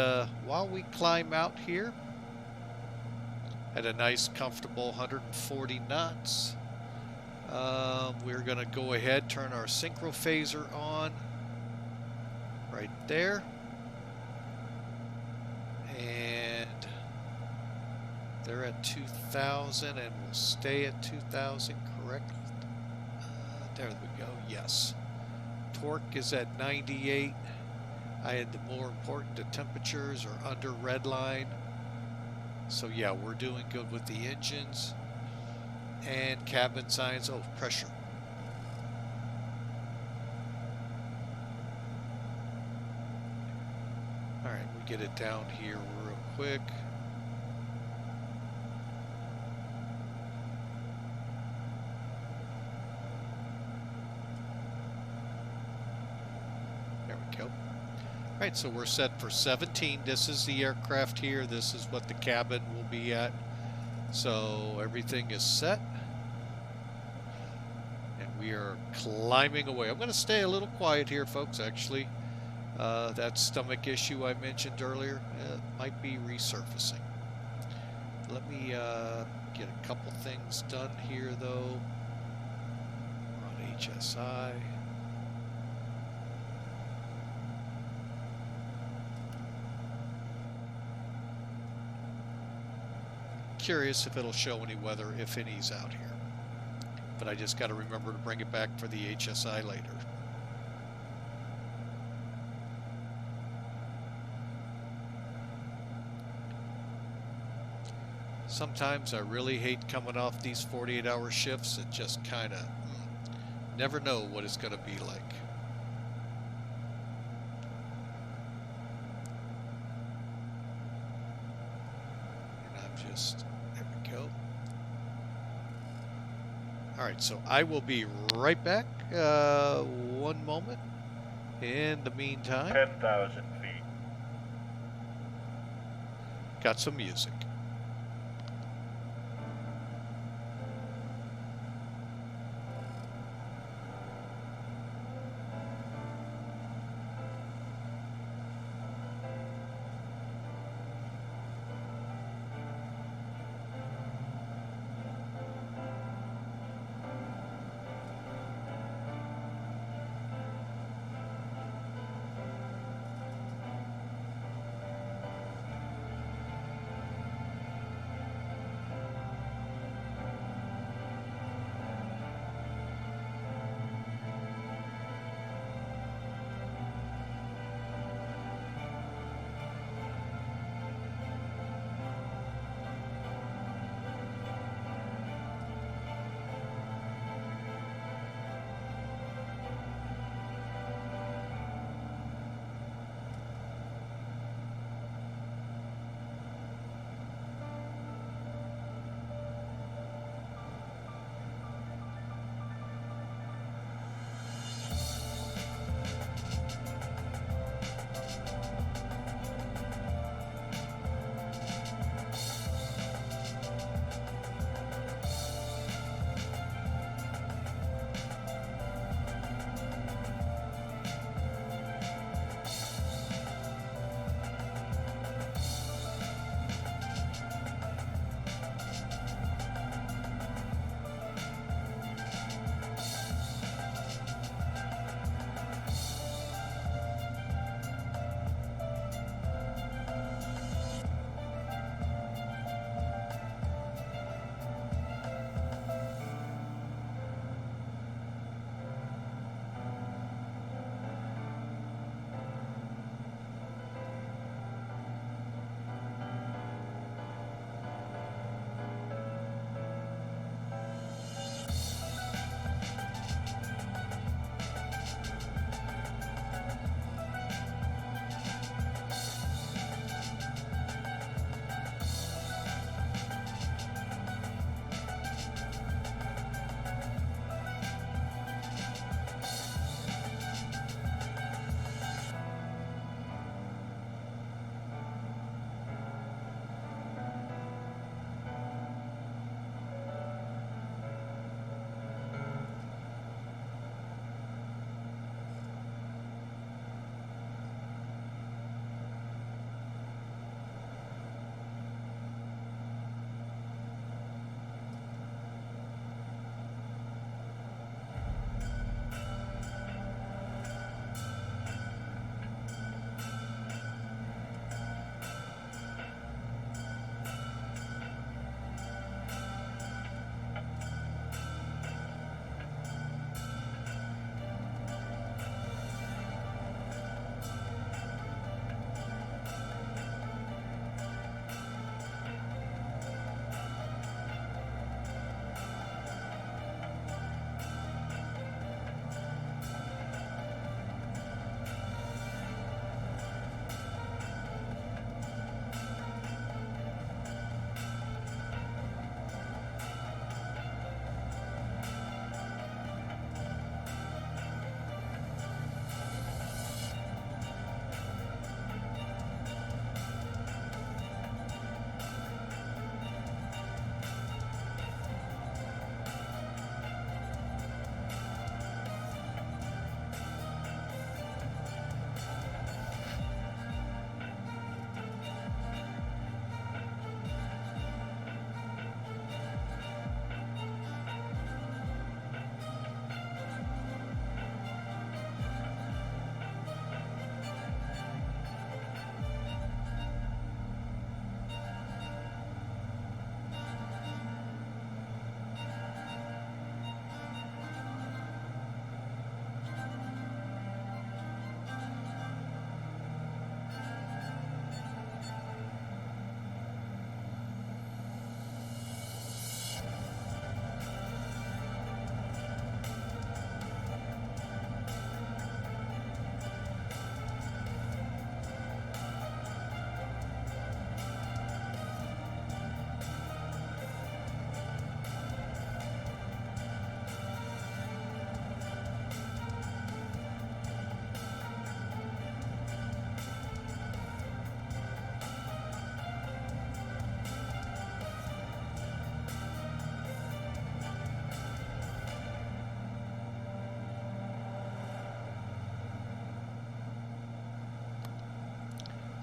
while we climb out here at a nice, comfortable 140 knots, we're going to go ahead, turn our synchro phaser on right there. And they're at 2,000 and will stay at 2,000, correct? There we go, yes. Torque is at 98. I had the more important, the temperatures are under red line. So yeah, we're doing good with the engines. And cabin signs, oh, pressure. All right, we get it down here real quick. There we go. All right, so we're set for 17. This is the aircraft here. This is what the cabin will be at. So everything is set. And we are climbing away. I'm going to stay a little quiet here, folks, actually. That stomach issue I mentioned earlier might be resurfacing. Let me get a couple things done here, though. We're on HSI. Curious if it'll show any weather, if any's out here. But I just got to remember to bring it back for the HSI later. Sometimes I really hate coming off these 48-hour shifts. It just kind of never know what it's going to be like. And I'm just, there we go. All right, so I will be right back. One moment. In the meantime, 10,000 feet. Got some music.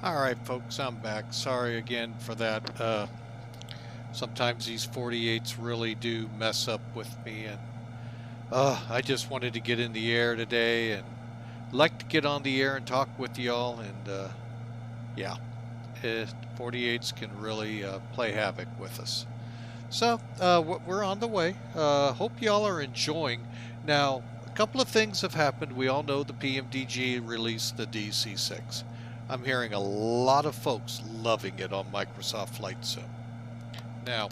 All right, folks, I'm back. Sorry again for that. Sometimes these 48s really do mess up with me, and I just wanted to get in the air today and like to get on the air and talk with y'all. And yeah, 48s can really play havoc with us. So we're on the way. Hope y'all are enjoying. Now, a couple of things have happened. We all know the PMDG released the DC6. I'm hearing a lot of folks loving it on Microsoft Flight Sim. Now,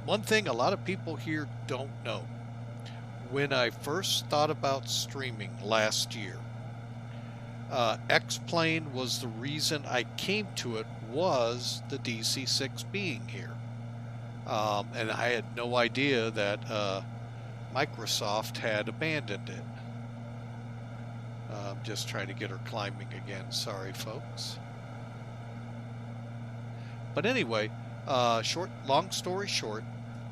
one thing a lot of people here don't know. When I first thought about streaming last year, X-Plane was the reason I came to it, was the DC6 being here. And I had no idea that Microsoft had abandoned it. I'm just trying to get her climbing again. Sorry, folks. But anyway, long story short,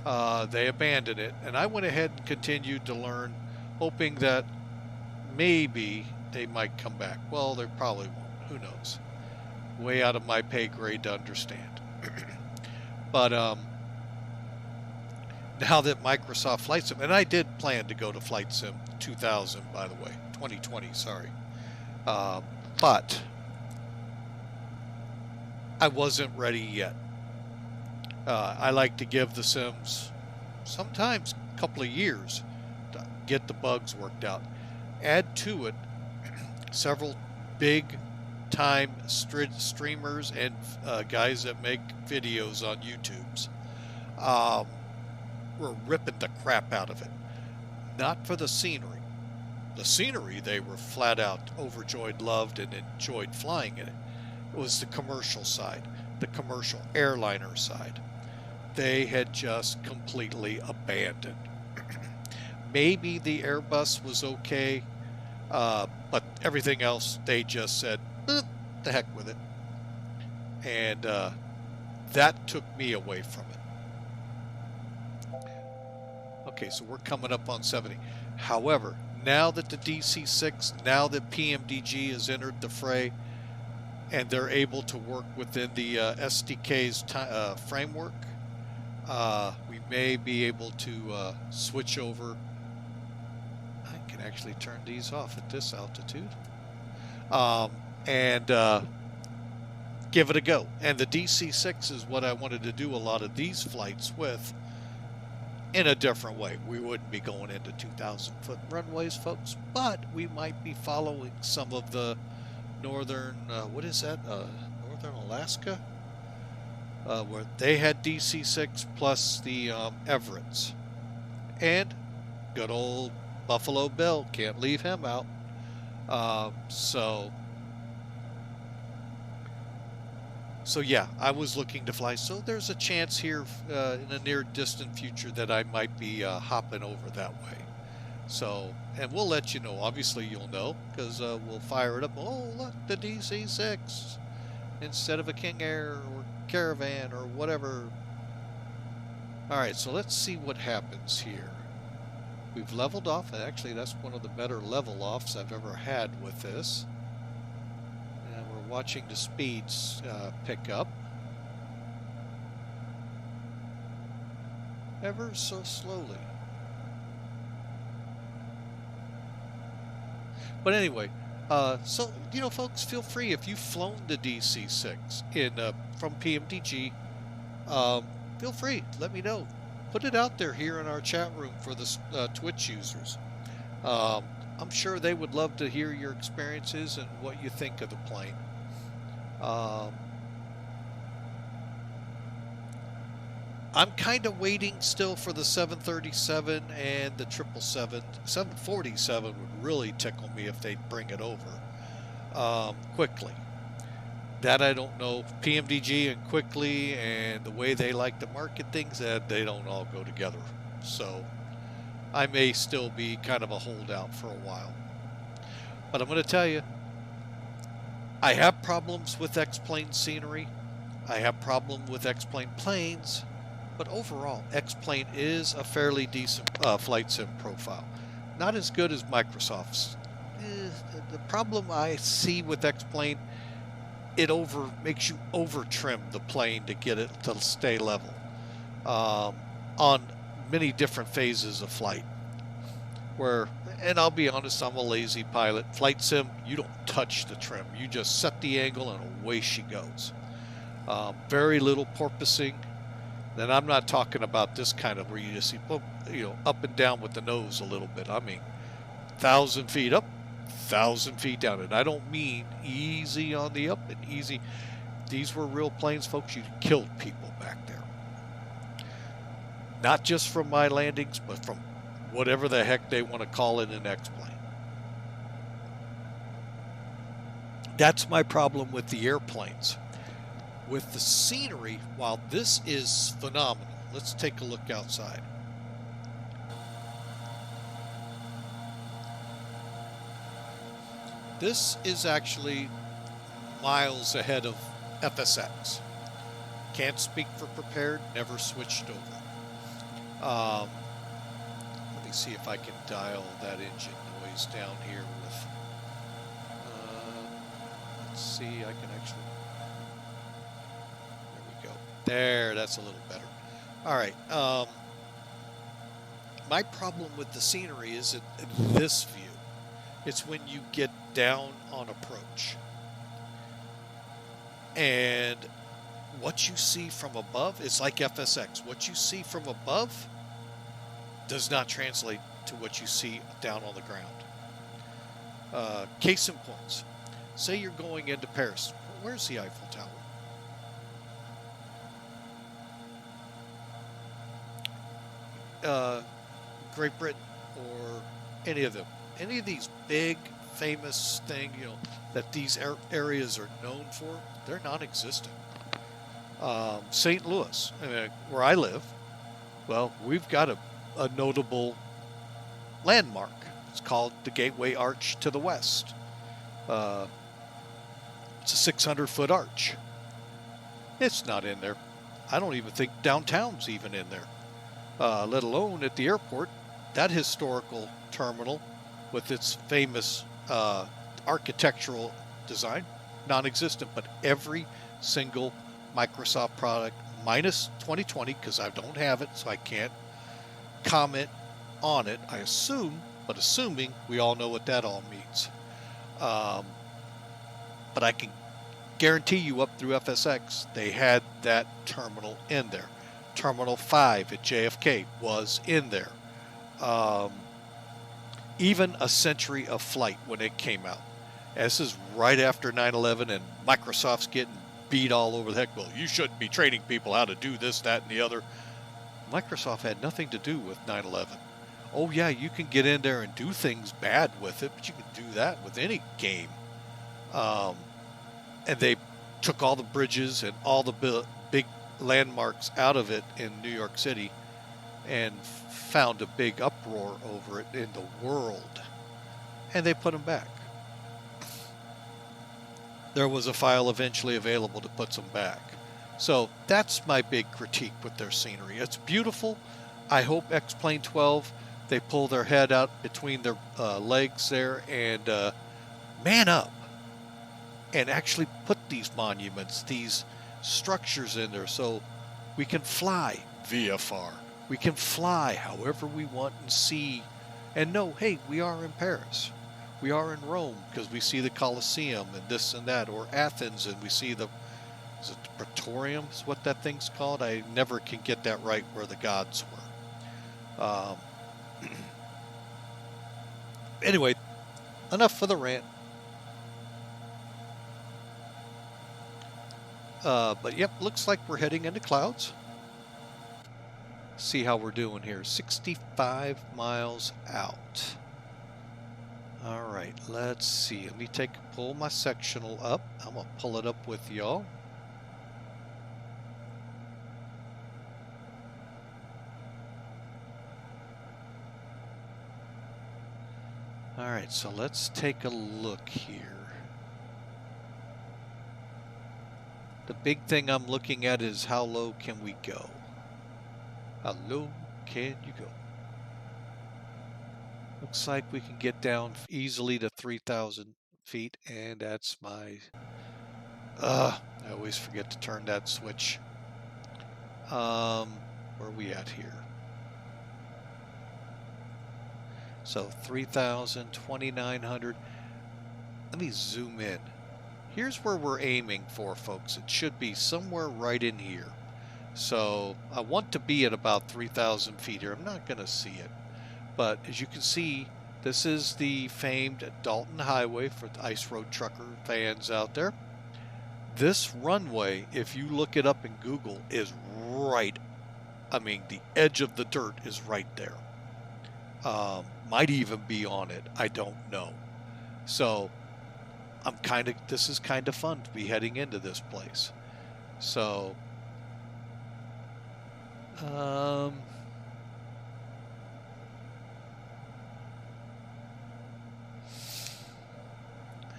they abandoned it, and I went ahead and continued to learn, hoping that maybe they might come back. Well, they probably won't. Who knows? Way out of my pay grade to understand. But now that Microsoft Flight Sim, and I did plan to go to Flight Sim 2000, by the way, 2020, sorry. But I wasn't ready yet. I like to give the Sims sometimes a couple of years to get the bugs worked out. Add to it several big time streamers and guys that make videos on YouTube's. Were ripping the crap out of it. Not for the scenery. The scenery they were flat out overjoyed, loved, and enjoyed flying in it. It was the commercial side, the commercial airliner side. They had just completely abandoned. Maybe the Airbus was okay, but everything else they just said, the heck with it. And that took me away from it. Okay, so we're coming up on 70. However, now that the DC6, now that PMDG has entered the fray, and they're able to work within the SDK's framework, we may be able to switch over. I can actually turn these off at this altitude. And give it a go. And the DC6 is what I wanted to do a lot of these flights with, in a different way. We wouldn't be going into 2,000-foot runways, folks, but we might be following some of the northern, what is that, northern Alaska? Where they had DC6 plus the Everett's. And good old Buffalo Bill, can't leave him out. So yeah, I was looking to fly. So there's a chance here in the near distant future that I might be hopping over that way. So, and we'll let you know. Obviously, you'll know because we'll fire it up. Oh, look, the DC6 instead of a KingAir or Caravan or whatever. All right, so let's see what happens here. We've leveled off. Actually, that's one of the better level offs I've ever had with this. Watching the speeds pick up ever so slowly. But anyway, so you know, folks, feel free if you've flown the DC6 in from PMDG. Feel free, let me know. Put it out there here in our chat room for the Twitch users. I'm sure they would love to hear your experiences and what you think of the plane. I'm kind of waiting still for the 737 and the 777. 747 would really tickle me if they bring it over quickly. That I don't know. PMDG and quickly and the way they like to market things, they don't all go together. So I may still be kind of a holdout for a while. But I'm going to tell you, I have problems with X-Plane scenery. I have problem with X-Plane planes. But overall, X-Plane is a fairly decent flight sim profile. Not as good as Microsoft's. The problem I see with X-Plane it makes you over trim the plane to get it to stay level on many different phases of flight. And I'll be honest, I'm a lazy pilot. Flight sim, you don't touch the trim. You just set the angle and away she goes. Very little porpoising. Then I'm not talking about this kind of where you just see, up and down with the nose a little bit. I mean, 1,000 feet up, 1,000 feet down. And I don't mean easy on the up and easy. These were real planes, folks. You killed people back there. Not just from my landings, but from whatever the heck they want to call it an X-plane. That's my problem with the airplanes. With the scenery, while this is phenomenal, let's take a look outside. This is actually miles ahead of FSX. Can't speak for prepared, never switched over. Let me see if I can dial that engine noise down here with, let's see, I can actually, there we go. There, that's a little better. All right. My problem with the scenery is this view. It's when you get down on approach. And what you see from above is like FSX. What you see from above does not translate to what you see down on the ground. Case in points. Say you're going into Paris. Where's the Eiffel Tower? Great Britain or any of them. Any of these big, famous things, that these areas are known for, they're non-existent. St. Louis, where I live, well, we've got a notable landmark. It's called the Gateway Arch to the West. It's a 600-foot arch. It's not in there. I don't even think downtown's even in there, let alone at the airport. That historical terminal with its famous architectural design, non-existent, but every single Microsoft product, minus 2020, because I don't have it, so I can't comment on it. I assume, but assuming, we all know what that all means. But I can guarantee you up through FSX, they had that terminal in there. Terminal 5 at JFK was in there. Even a century of flight when it came out. This is right after 9/11 and Microsoft's getting beat all over the heck. Well, you shouldn't be training people how to do this, that, and the other. Microsoft had nothing to do with 9/11. Oh yeah, you can get in there and do things bad with it, but you can do that with any game. And they took all the bridges and all the big landmarks out of it in New York City and found a big uproar over it in the world, and they put them back. There was a file eventually available to put them back. So that's my big critique with their scenery. It's beautiful. I hope X-Plane 12, they pull their head out between their legs there and man up and actually put these monuments, these structures in there so we can fly VFR. We can fly however we want and see and know, hey, we are in Paris. We are in Rome because we see the Colosseum and this and that, or Athens and we see is it the Praetorium is what that thing's called? I never can get that right, where the gods were. Anyway, enough for the rant. But yep, looks like we're heading into clouds. See how we're doing here. 65 miles out. All right, let's see. Let me pull my sectional up. I'm gonna pull it up with y'all. All right, so let's take a look here. The big thing I'm looking at is how low can we go? How low can you go? Looks like we can get down easily to 3,000 feet, and that's my I always forget to turn that switch. Where are we at here? So 3,000, 2,900. Let me zoom in. Here's where we're aiming for, folks. It should be somewhere right in here. So I want to be at about 3,000 feet here. I'm not going to see it. But as you can see, this is the famed Dalton Highway for the ice road trucker fans out there. This runway, if you look it up in Google, is right. I mean, the edge of the dirt is right there. Might even be on it. I don't know. So this is kind of fun to be heading into this place. So, all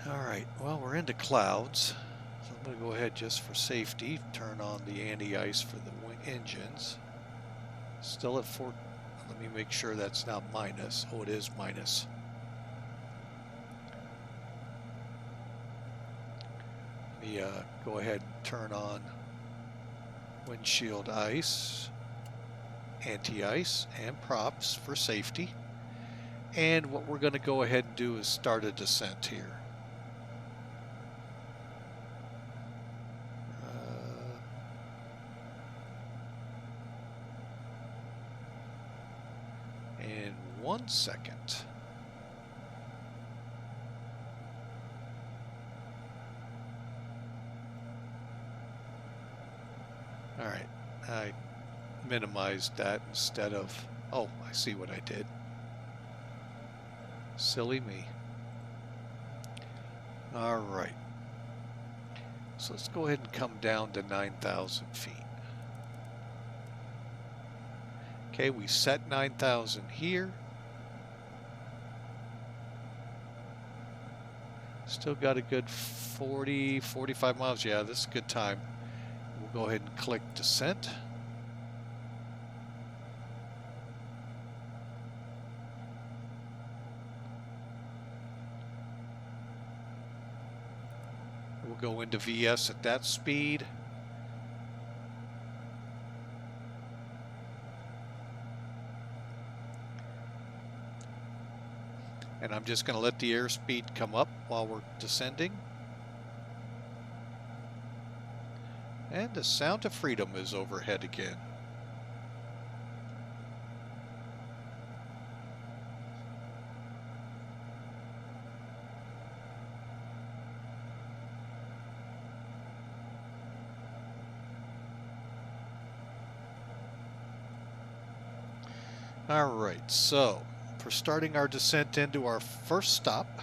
right, well, we're into clouds. So I'm going to go ahead just for safety, turn on the anti-ice for the engines. Still at 4. Let me make sure that's not minus. Oh, it is minus. Let me go ahead and turn on windshield ice, anti-ice, and props for safety. And what we're going to go ahead and do is start a descent here. In 1 second. All right, I minimized that instead of, oh, I see what I did. Silly me. All right. So let's go ahead and come down to 9,000 feet. Okay, we set 9,000 here. Still got a good 40, 45 miles. Yeah, this is a good time. We'll go ahead and click descent. We'll go into VS at that speed. And I'm just going to let the airspeed come up while we're descending. And the sound of freedom is overhead again. All right, so for starting our descent into our first stop,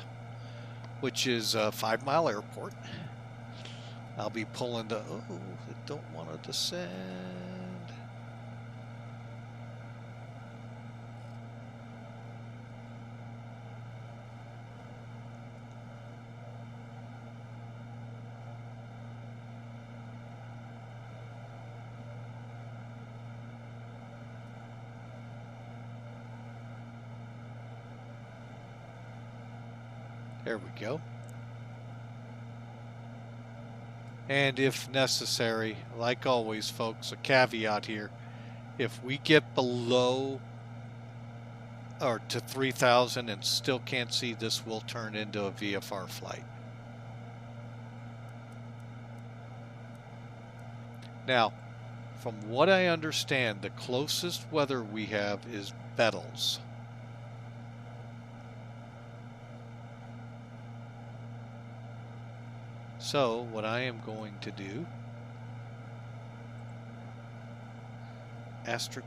which is 5 Mile Airport, I'll be pulling the, oh, I don't want to descend. There we go. And if necessary, like always, folks, a caveat here. If we get below or to 3,000 and still can't see, this will turn into a VFR flight. Now, from what I understand, the closest weather we have is Bettles. So what I am going to do, astrometer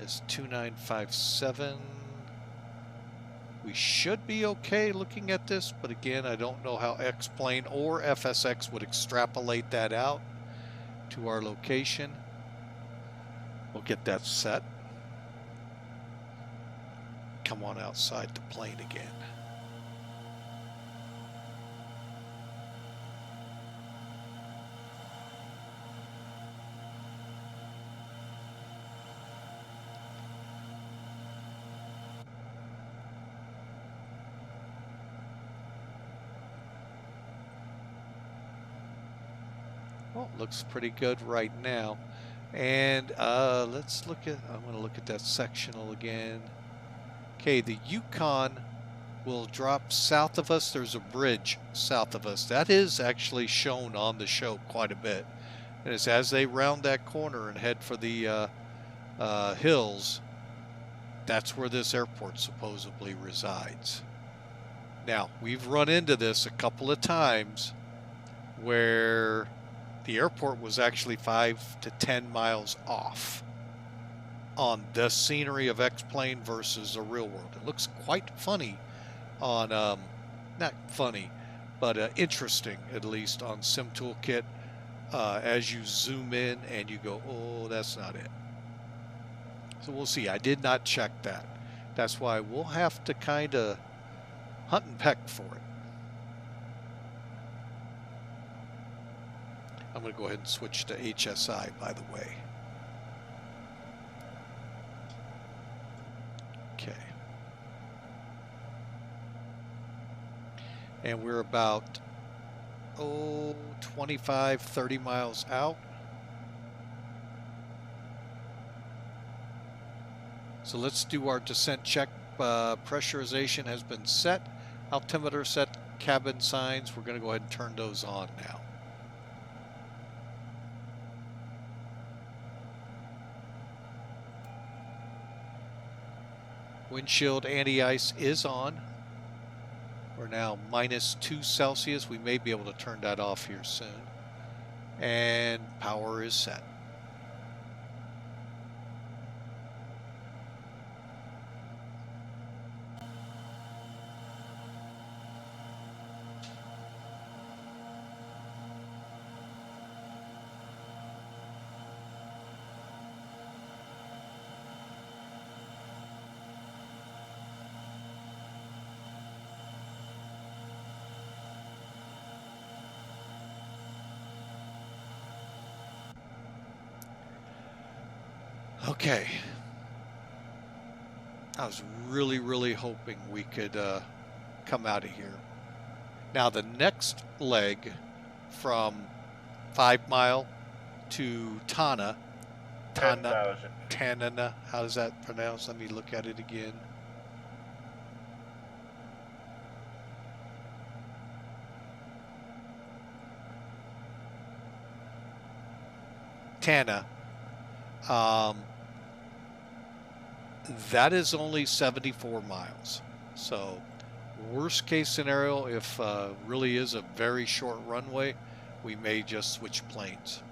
is 2957. We should be okay looking at this, but again, I don't know how X-Plane or FSX would extrapolate that out to our location. We'll get that set. Come on outside the plane again. Oh, looks pretty good right now. And let's look at, I'm going to look at that sectional again. Okay, the Yukon will drop south of us. There's a bridge south of us. That is actually shown on the show quite a bit. And it's as they round that corner and head for the hills, that's where this airport supposedly resides. Now, we've run into this a couple of times where the airport was actually 5 to 10 miles off on the scenery of X-Plane versus the real world. It looks quite funny on, not funny, but interesting at least on Sim Toolkit as you zoom in and you go, oh, that's not it. So we'll see. I did not check that. That's why we'll have to kind of hunt and peck for it. I'm going to go ahead and switch to HSI, by the way. Okay. And we're about, 25, 30 miles out. So let's do our descent check. Pressurization has been set. Altimeter set, cabin signs. We're going to go ahead and turn those on now. Windshield anti-ice is on. We're now -2 Celsius. We may be able to turn that off here soon. And power is set. Okay. I was really hoping we could come out of here. Now the next leg from 5 Mile to Tanana, how does that pronounce? Let me look at it again. Tana. That is only 74 miles. So worst case scenario, if really is a very short runway, we may just switch planes.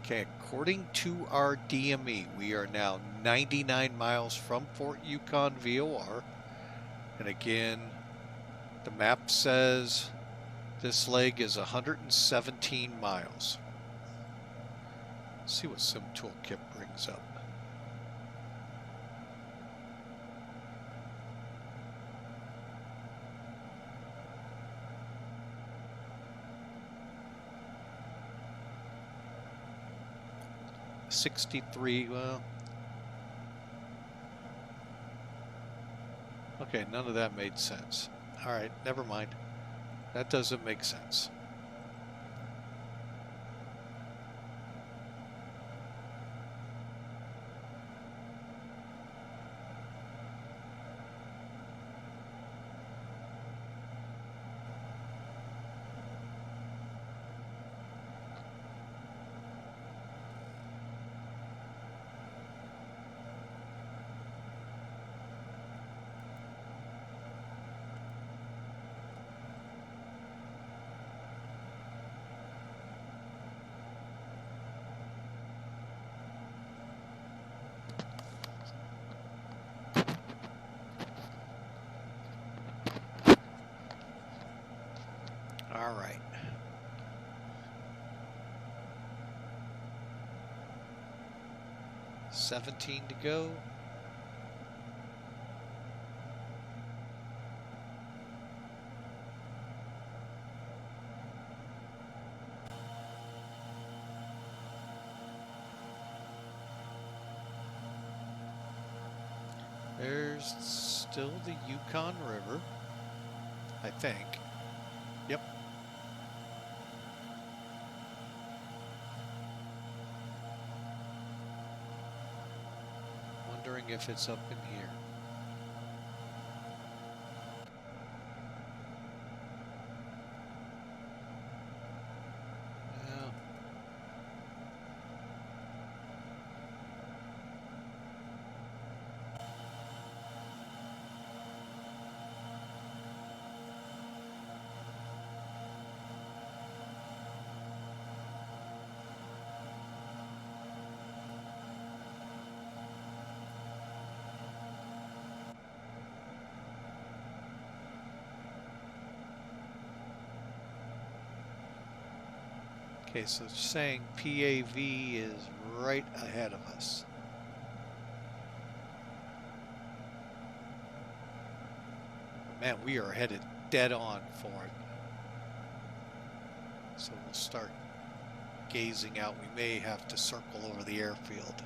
Okay, according to our DME, we are now 99 miles from Fort Yukon VOR. And again, the map says this leg is 117 miles. Let's see what Sim Toolkit brings up. $63, well, okay, none of that made sense. All right, never mind. That doesn't make sense. All right. $17 to go. There's still the Yukon River, I think. wondering if it's up in here. Well, okay, so it's saying PAV is right ahead of us. Man, we are headed dead on for it. So we'll start gazing out. We may have to circle over the airfield.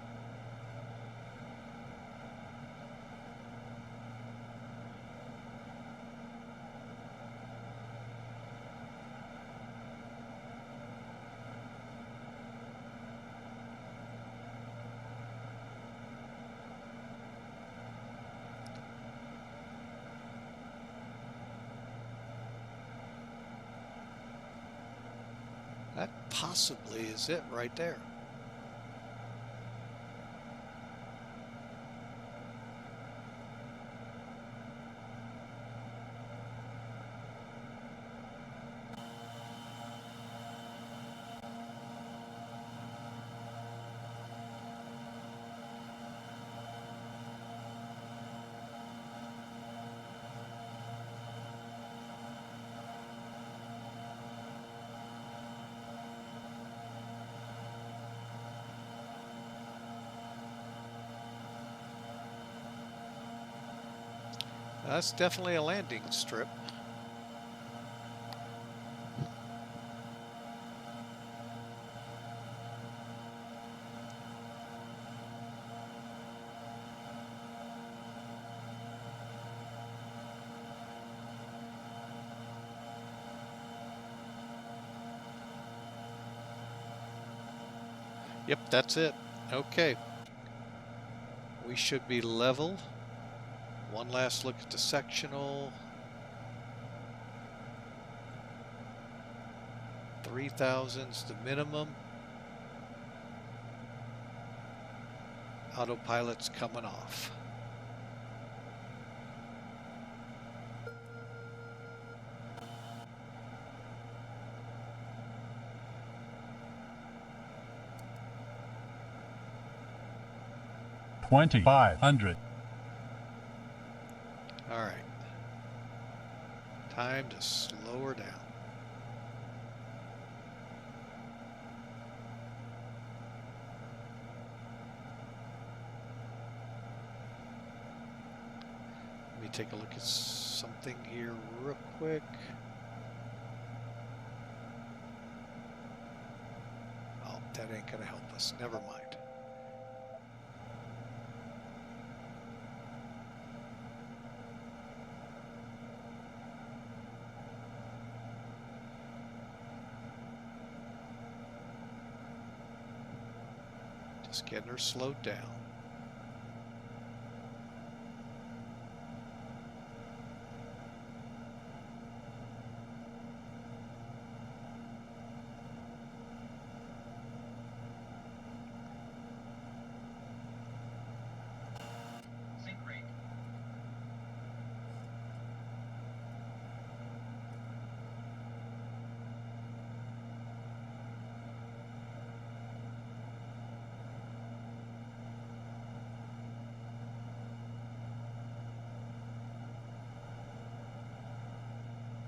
That possibly is it right there. That's definitely a landing strip. Yep, that's it. Okay. We should be level. One last look at the sectional. 3,000's the minimum. Autopilot's coming off. $2,500. All right. Time to slow her down. Let me take a look at something here real quick. Oh, that ain't gonna help us. Never mind. Just getting her slowed down.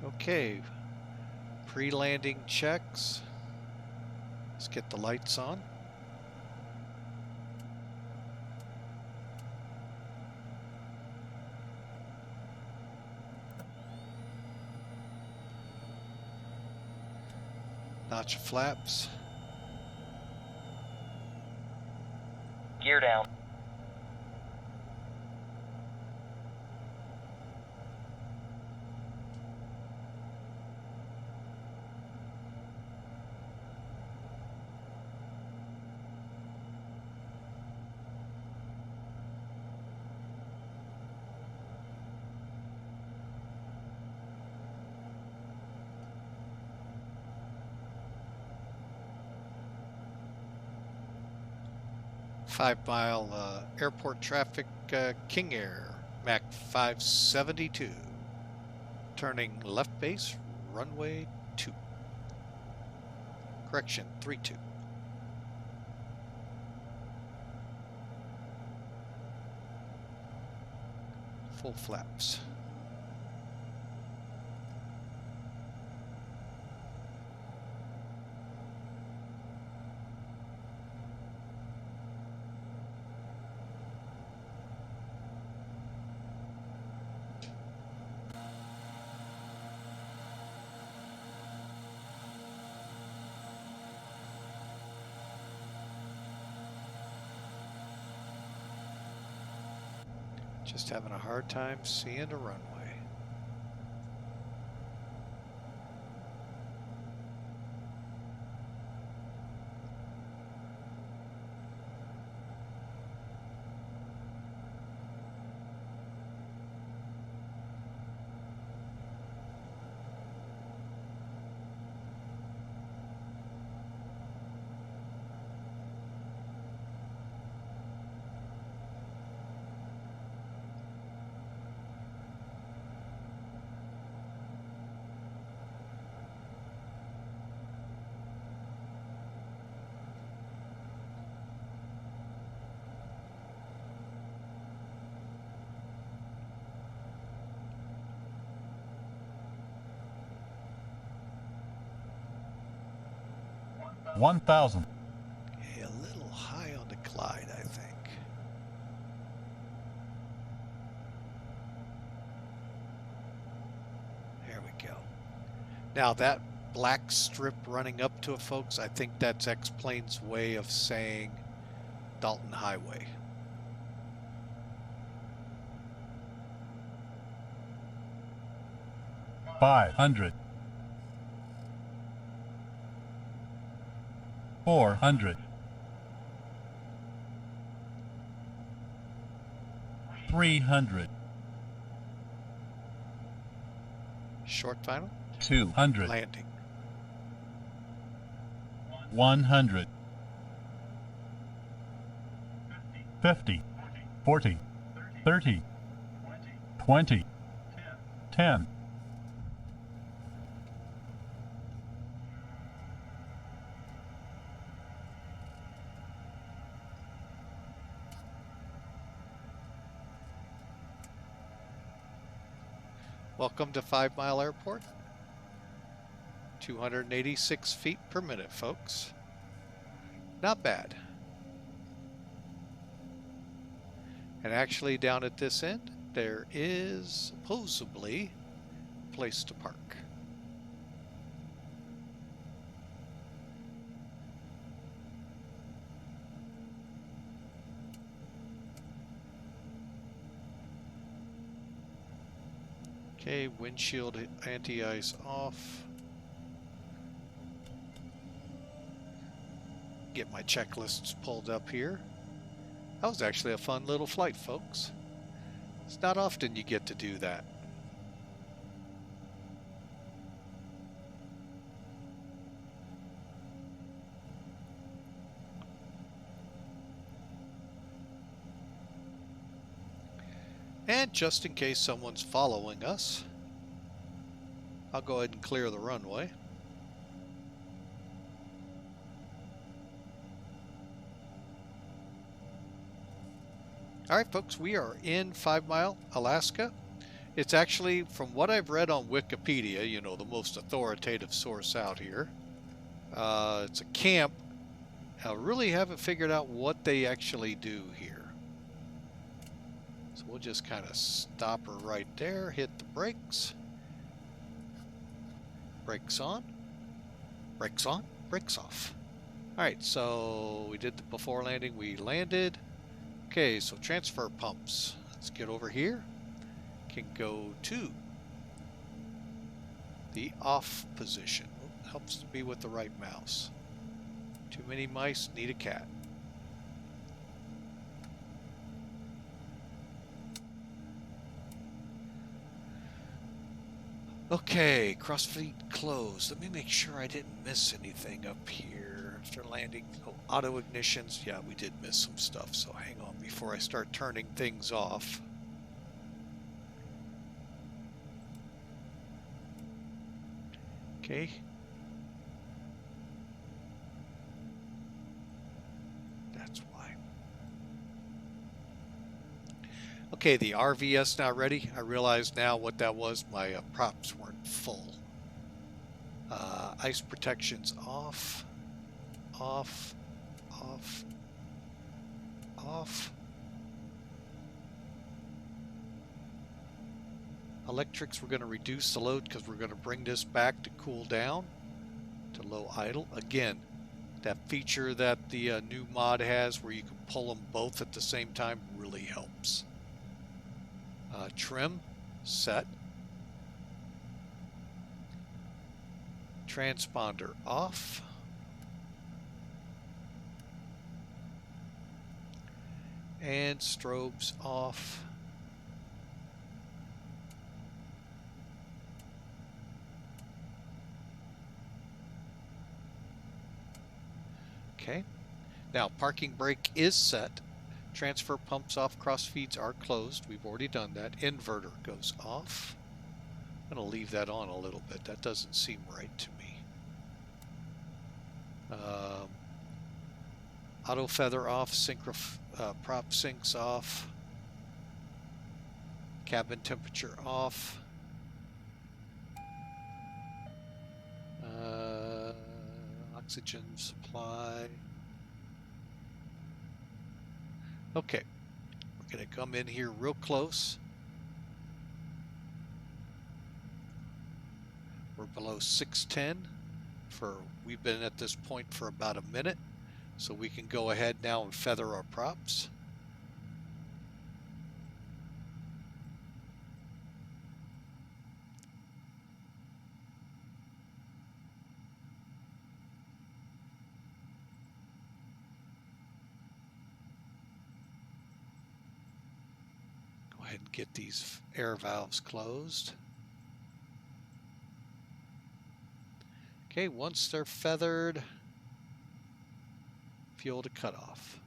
Okay, pre-landing checks. Let's get the lights on. Notch flaps. Gear down. 5 mile airport traffic, KingAir, Mach 572. Turning left base, runway 2. Correction, 32. Full flaps. Just having a hard time seeing the runway. $1,000. Okay, a little high on the glide, I think. There we go. Now that black strip running up to it, folks, I think that's X-Plane's way of saying Dalton Highway. $500. $400. $300. Short final. 200. Landing. 100. 50. 40. 30. 20. 10. Welcome to 5 Mile Airport. 286 feet per minute, folks. Not bad. And actually down at this end, there is supposedly a place to park. Okay, windshield anti-ice off. Get my checklists pulled up here. That was actually a fun little flight, folks. It's not often you get to do that. And just in case someone's following us, I'll go ahead and clear the runway. All right, folks, we are in 5 Mile, Alaska. It's actually, from what I've read on Wikipedia, you know, the most authoritative source out here, it's a camp. I really haven't figured out what they actually do here. So we'll just kind of stop her right there, hit the brakes. Brakes on, brakes off. All right, so we did the before landing, we landed. Okay, so transfer pumps. Let's get over here. Can go to the off position. Helps to be with the right mouse. Too many mice, need a cat. Okay, crossfeed closed. Let me make sure I didn't miss anything up here. After landing, oh, auto ignitions. Yeah, we did miss some stuff, so hang on before I start turning things off. Okay. That's why. Okay, the RVS now ready. I realize now what that was. My props weren't full. Ice protection's off, off, off, off. Electrics, we're going to reduce the load because we're going to bring this back to cool down to low idle. Again, that feature that the new mod has where you can pull them both at the same time really helps. Trim, set. Transponder off. And strobes off. Okay. Now parking brake is set. Transfer pumps off, cross feeds are closed. We've already done that. Inverter goes off. I'm going to leave that on a little bit. That doesn't seem right to me. Auto feather off, prop syncs off. Cabin temperature off. Oxygen supply. Okay, we're going to come in here real close. We're below 610 we've been at this point for about a minute, so we can go ahead now and feather our props. Go ahead and get these air valves closed. Okay, once they're feathered, fuel to cut off.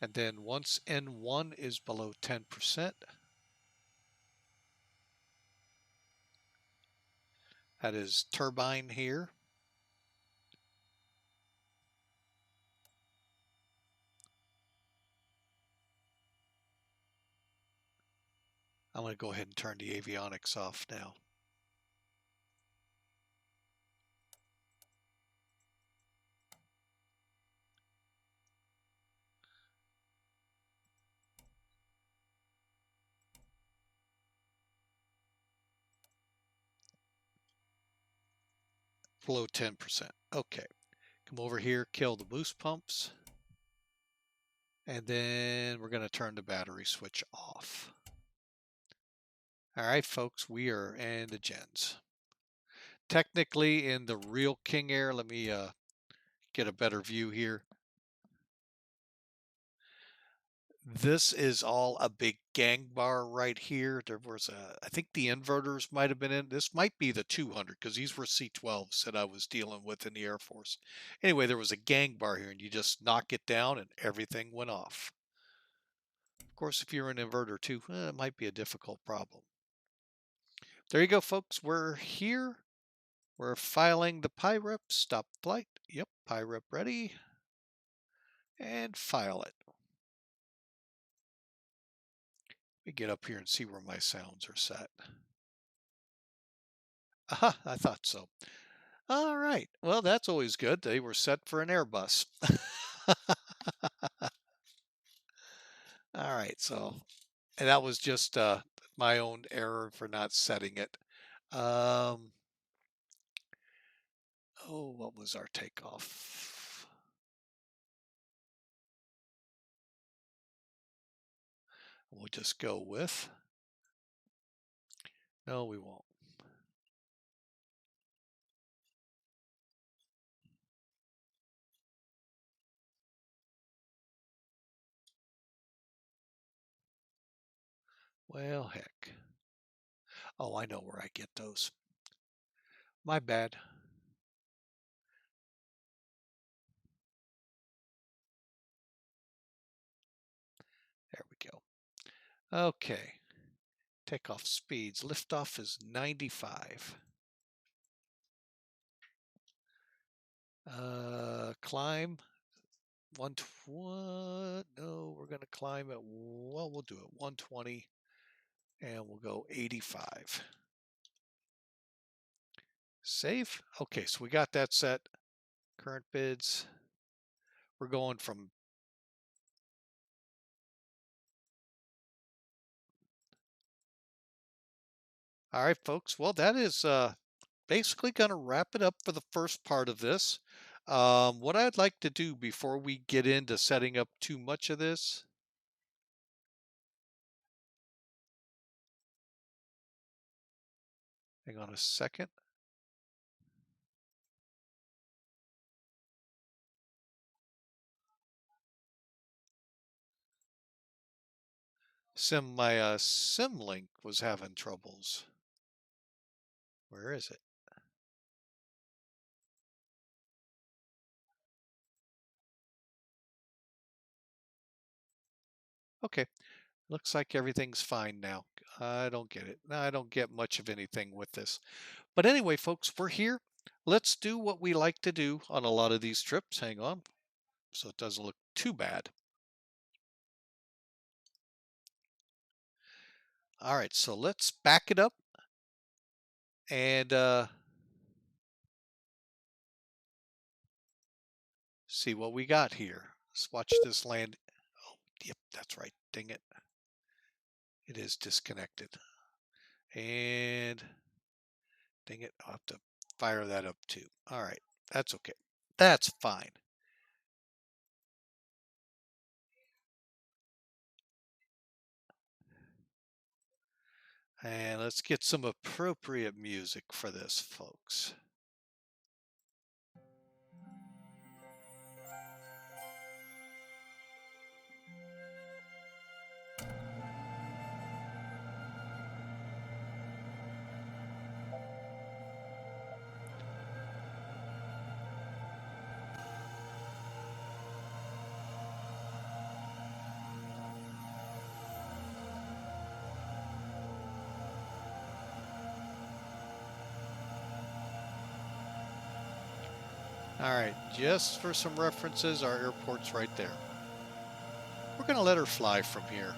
And then once N1 is below 10%, that is turbine here. I'm going to go ahead and turn the avionics off now. Below 10%. Okay. Come over here, kill the boost pumps. And then we're going to turn the battery switch off. All right, folks, we are in the gens. Technically, in the real KingAir, let me get a better view here. This is all a big gang bar right here. There was I think the inverters might have been in. This might be the 200 because these were C12s that I was dealing with in the Air Force. Anyway, there was a gang bar here and you just knock it down and everything went off. Of course, if you're an inverter too, it might be a difficult problem. There you go, folks. We're here. We're filing the PIREP. Stop flight. Yep, PIREP ready. And file it. Let me get up here and see where my sounds are set. Aha, I thought so. All right. Well, that's always good. They were set for an Airbus. All right. So, and that was just my own error for not setting it. Oh, what was our takeoff? We'll just go with. No, we won't. Well, heck. Oh, I know where I get those. My bad. There we go. Okay. Takeoff speeds. Liftoff is 95. Climb 120. No, we're going to climb at, well, we'll do it 120 and we'll go 85. Save. Okay, so we got that set. Current bids. We're going from all right, folks. Well, that is basically going to wrap it up for the first part of this. What I'd like to do before we get into setting up too much of this, hang on a second. My sim link was having troubles. Where is it? Okay, looks like everything's fine now. I don't get it. I don't get much of anything with this. But anyway, folks, we're here. Let's do what we like to do on a lot of these trips. Hang on, so it doesn't look too bad. All right, so let's back it up and see what we got here. Let's watch this land. Oh, yep, that's right. Dang it. It is disconnected. And dang it, I'll have to fire that up too. All right, that's okay. That's fine. And let's get some appropriate music for this, folks. All right, just for some references, our airport's right there. We're going to let her fly from here.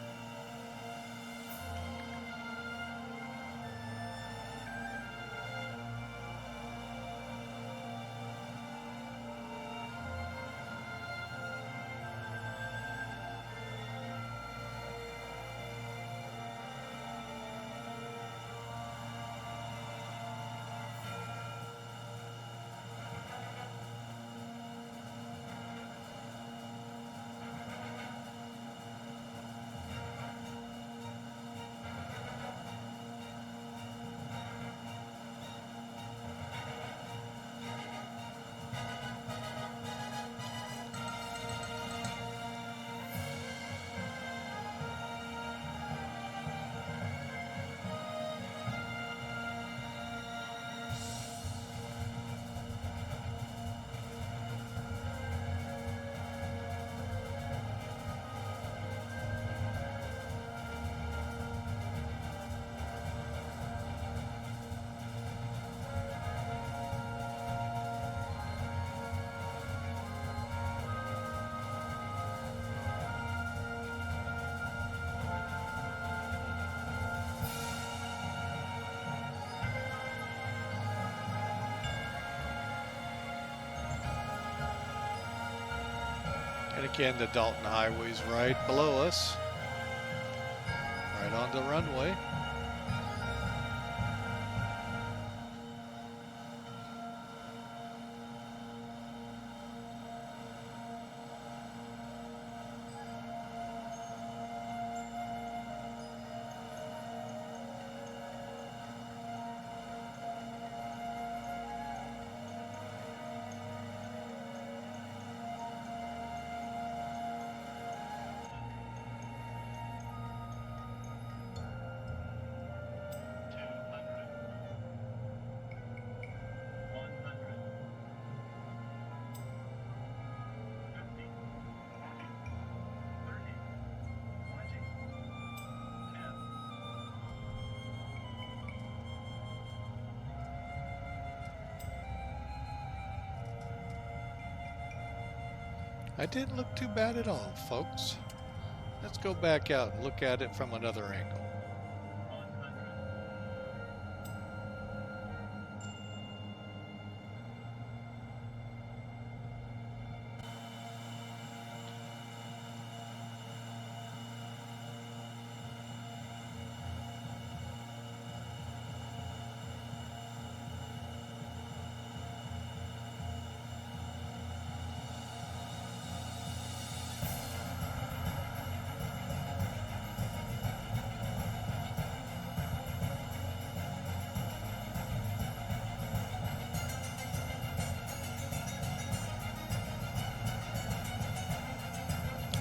And again, the Dalton Highway's right below us, right on the runway. I didn't look too bad at all, folks. Let's go back out and look at it from another angle.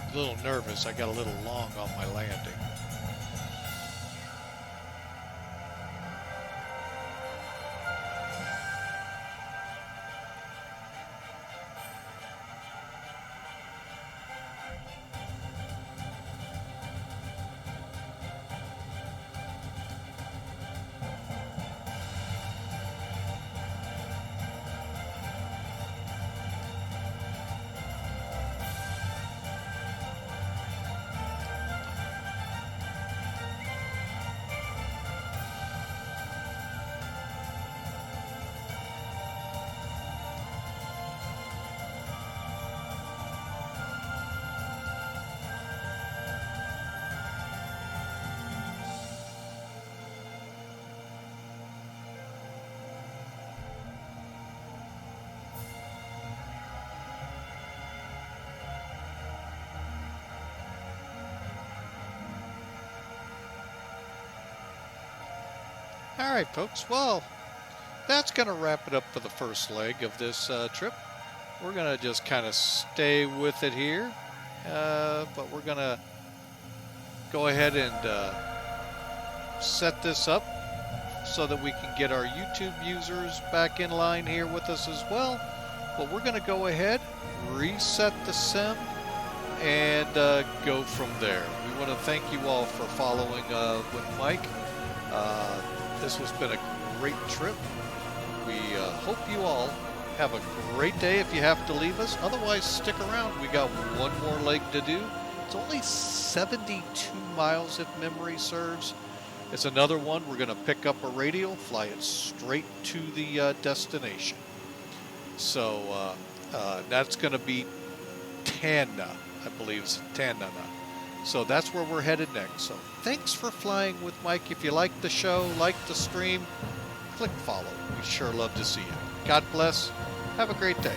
A little nervous. I got a little long on my landing. All right, folks. Well, that's going to wrap it up for the first leg of this trip. We're going to just kind of stay with it here, but we're going to go ahead and set this up so that we can get our YouTube users back in line here with us as well. But we're going to go ahead, reset the sim, and go from there. We want to thank you all for following with Mike. This has been a great trip. We hope you all have a great day if you have to leave us. Otherwise, stick around. We got one more leg to do. It's only 72 miles if memory serves. It's another one. We're going to pick up a radio, fly it straight to the destination. So that's going to be Tana, I believe it's Tana. So that's where we're headed next. So thanks for flying with Mike. If you like the show, like the stream, click follow. We sure love to see you. God bless. Have a great day.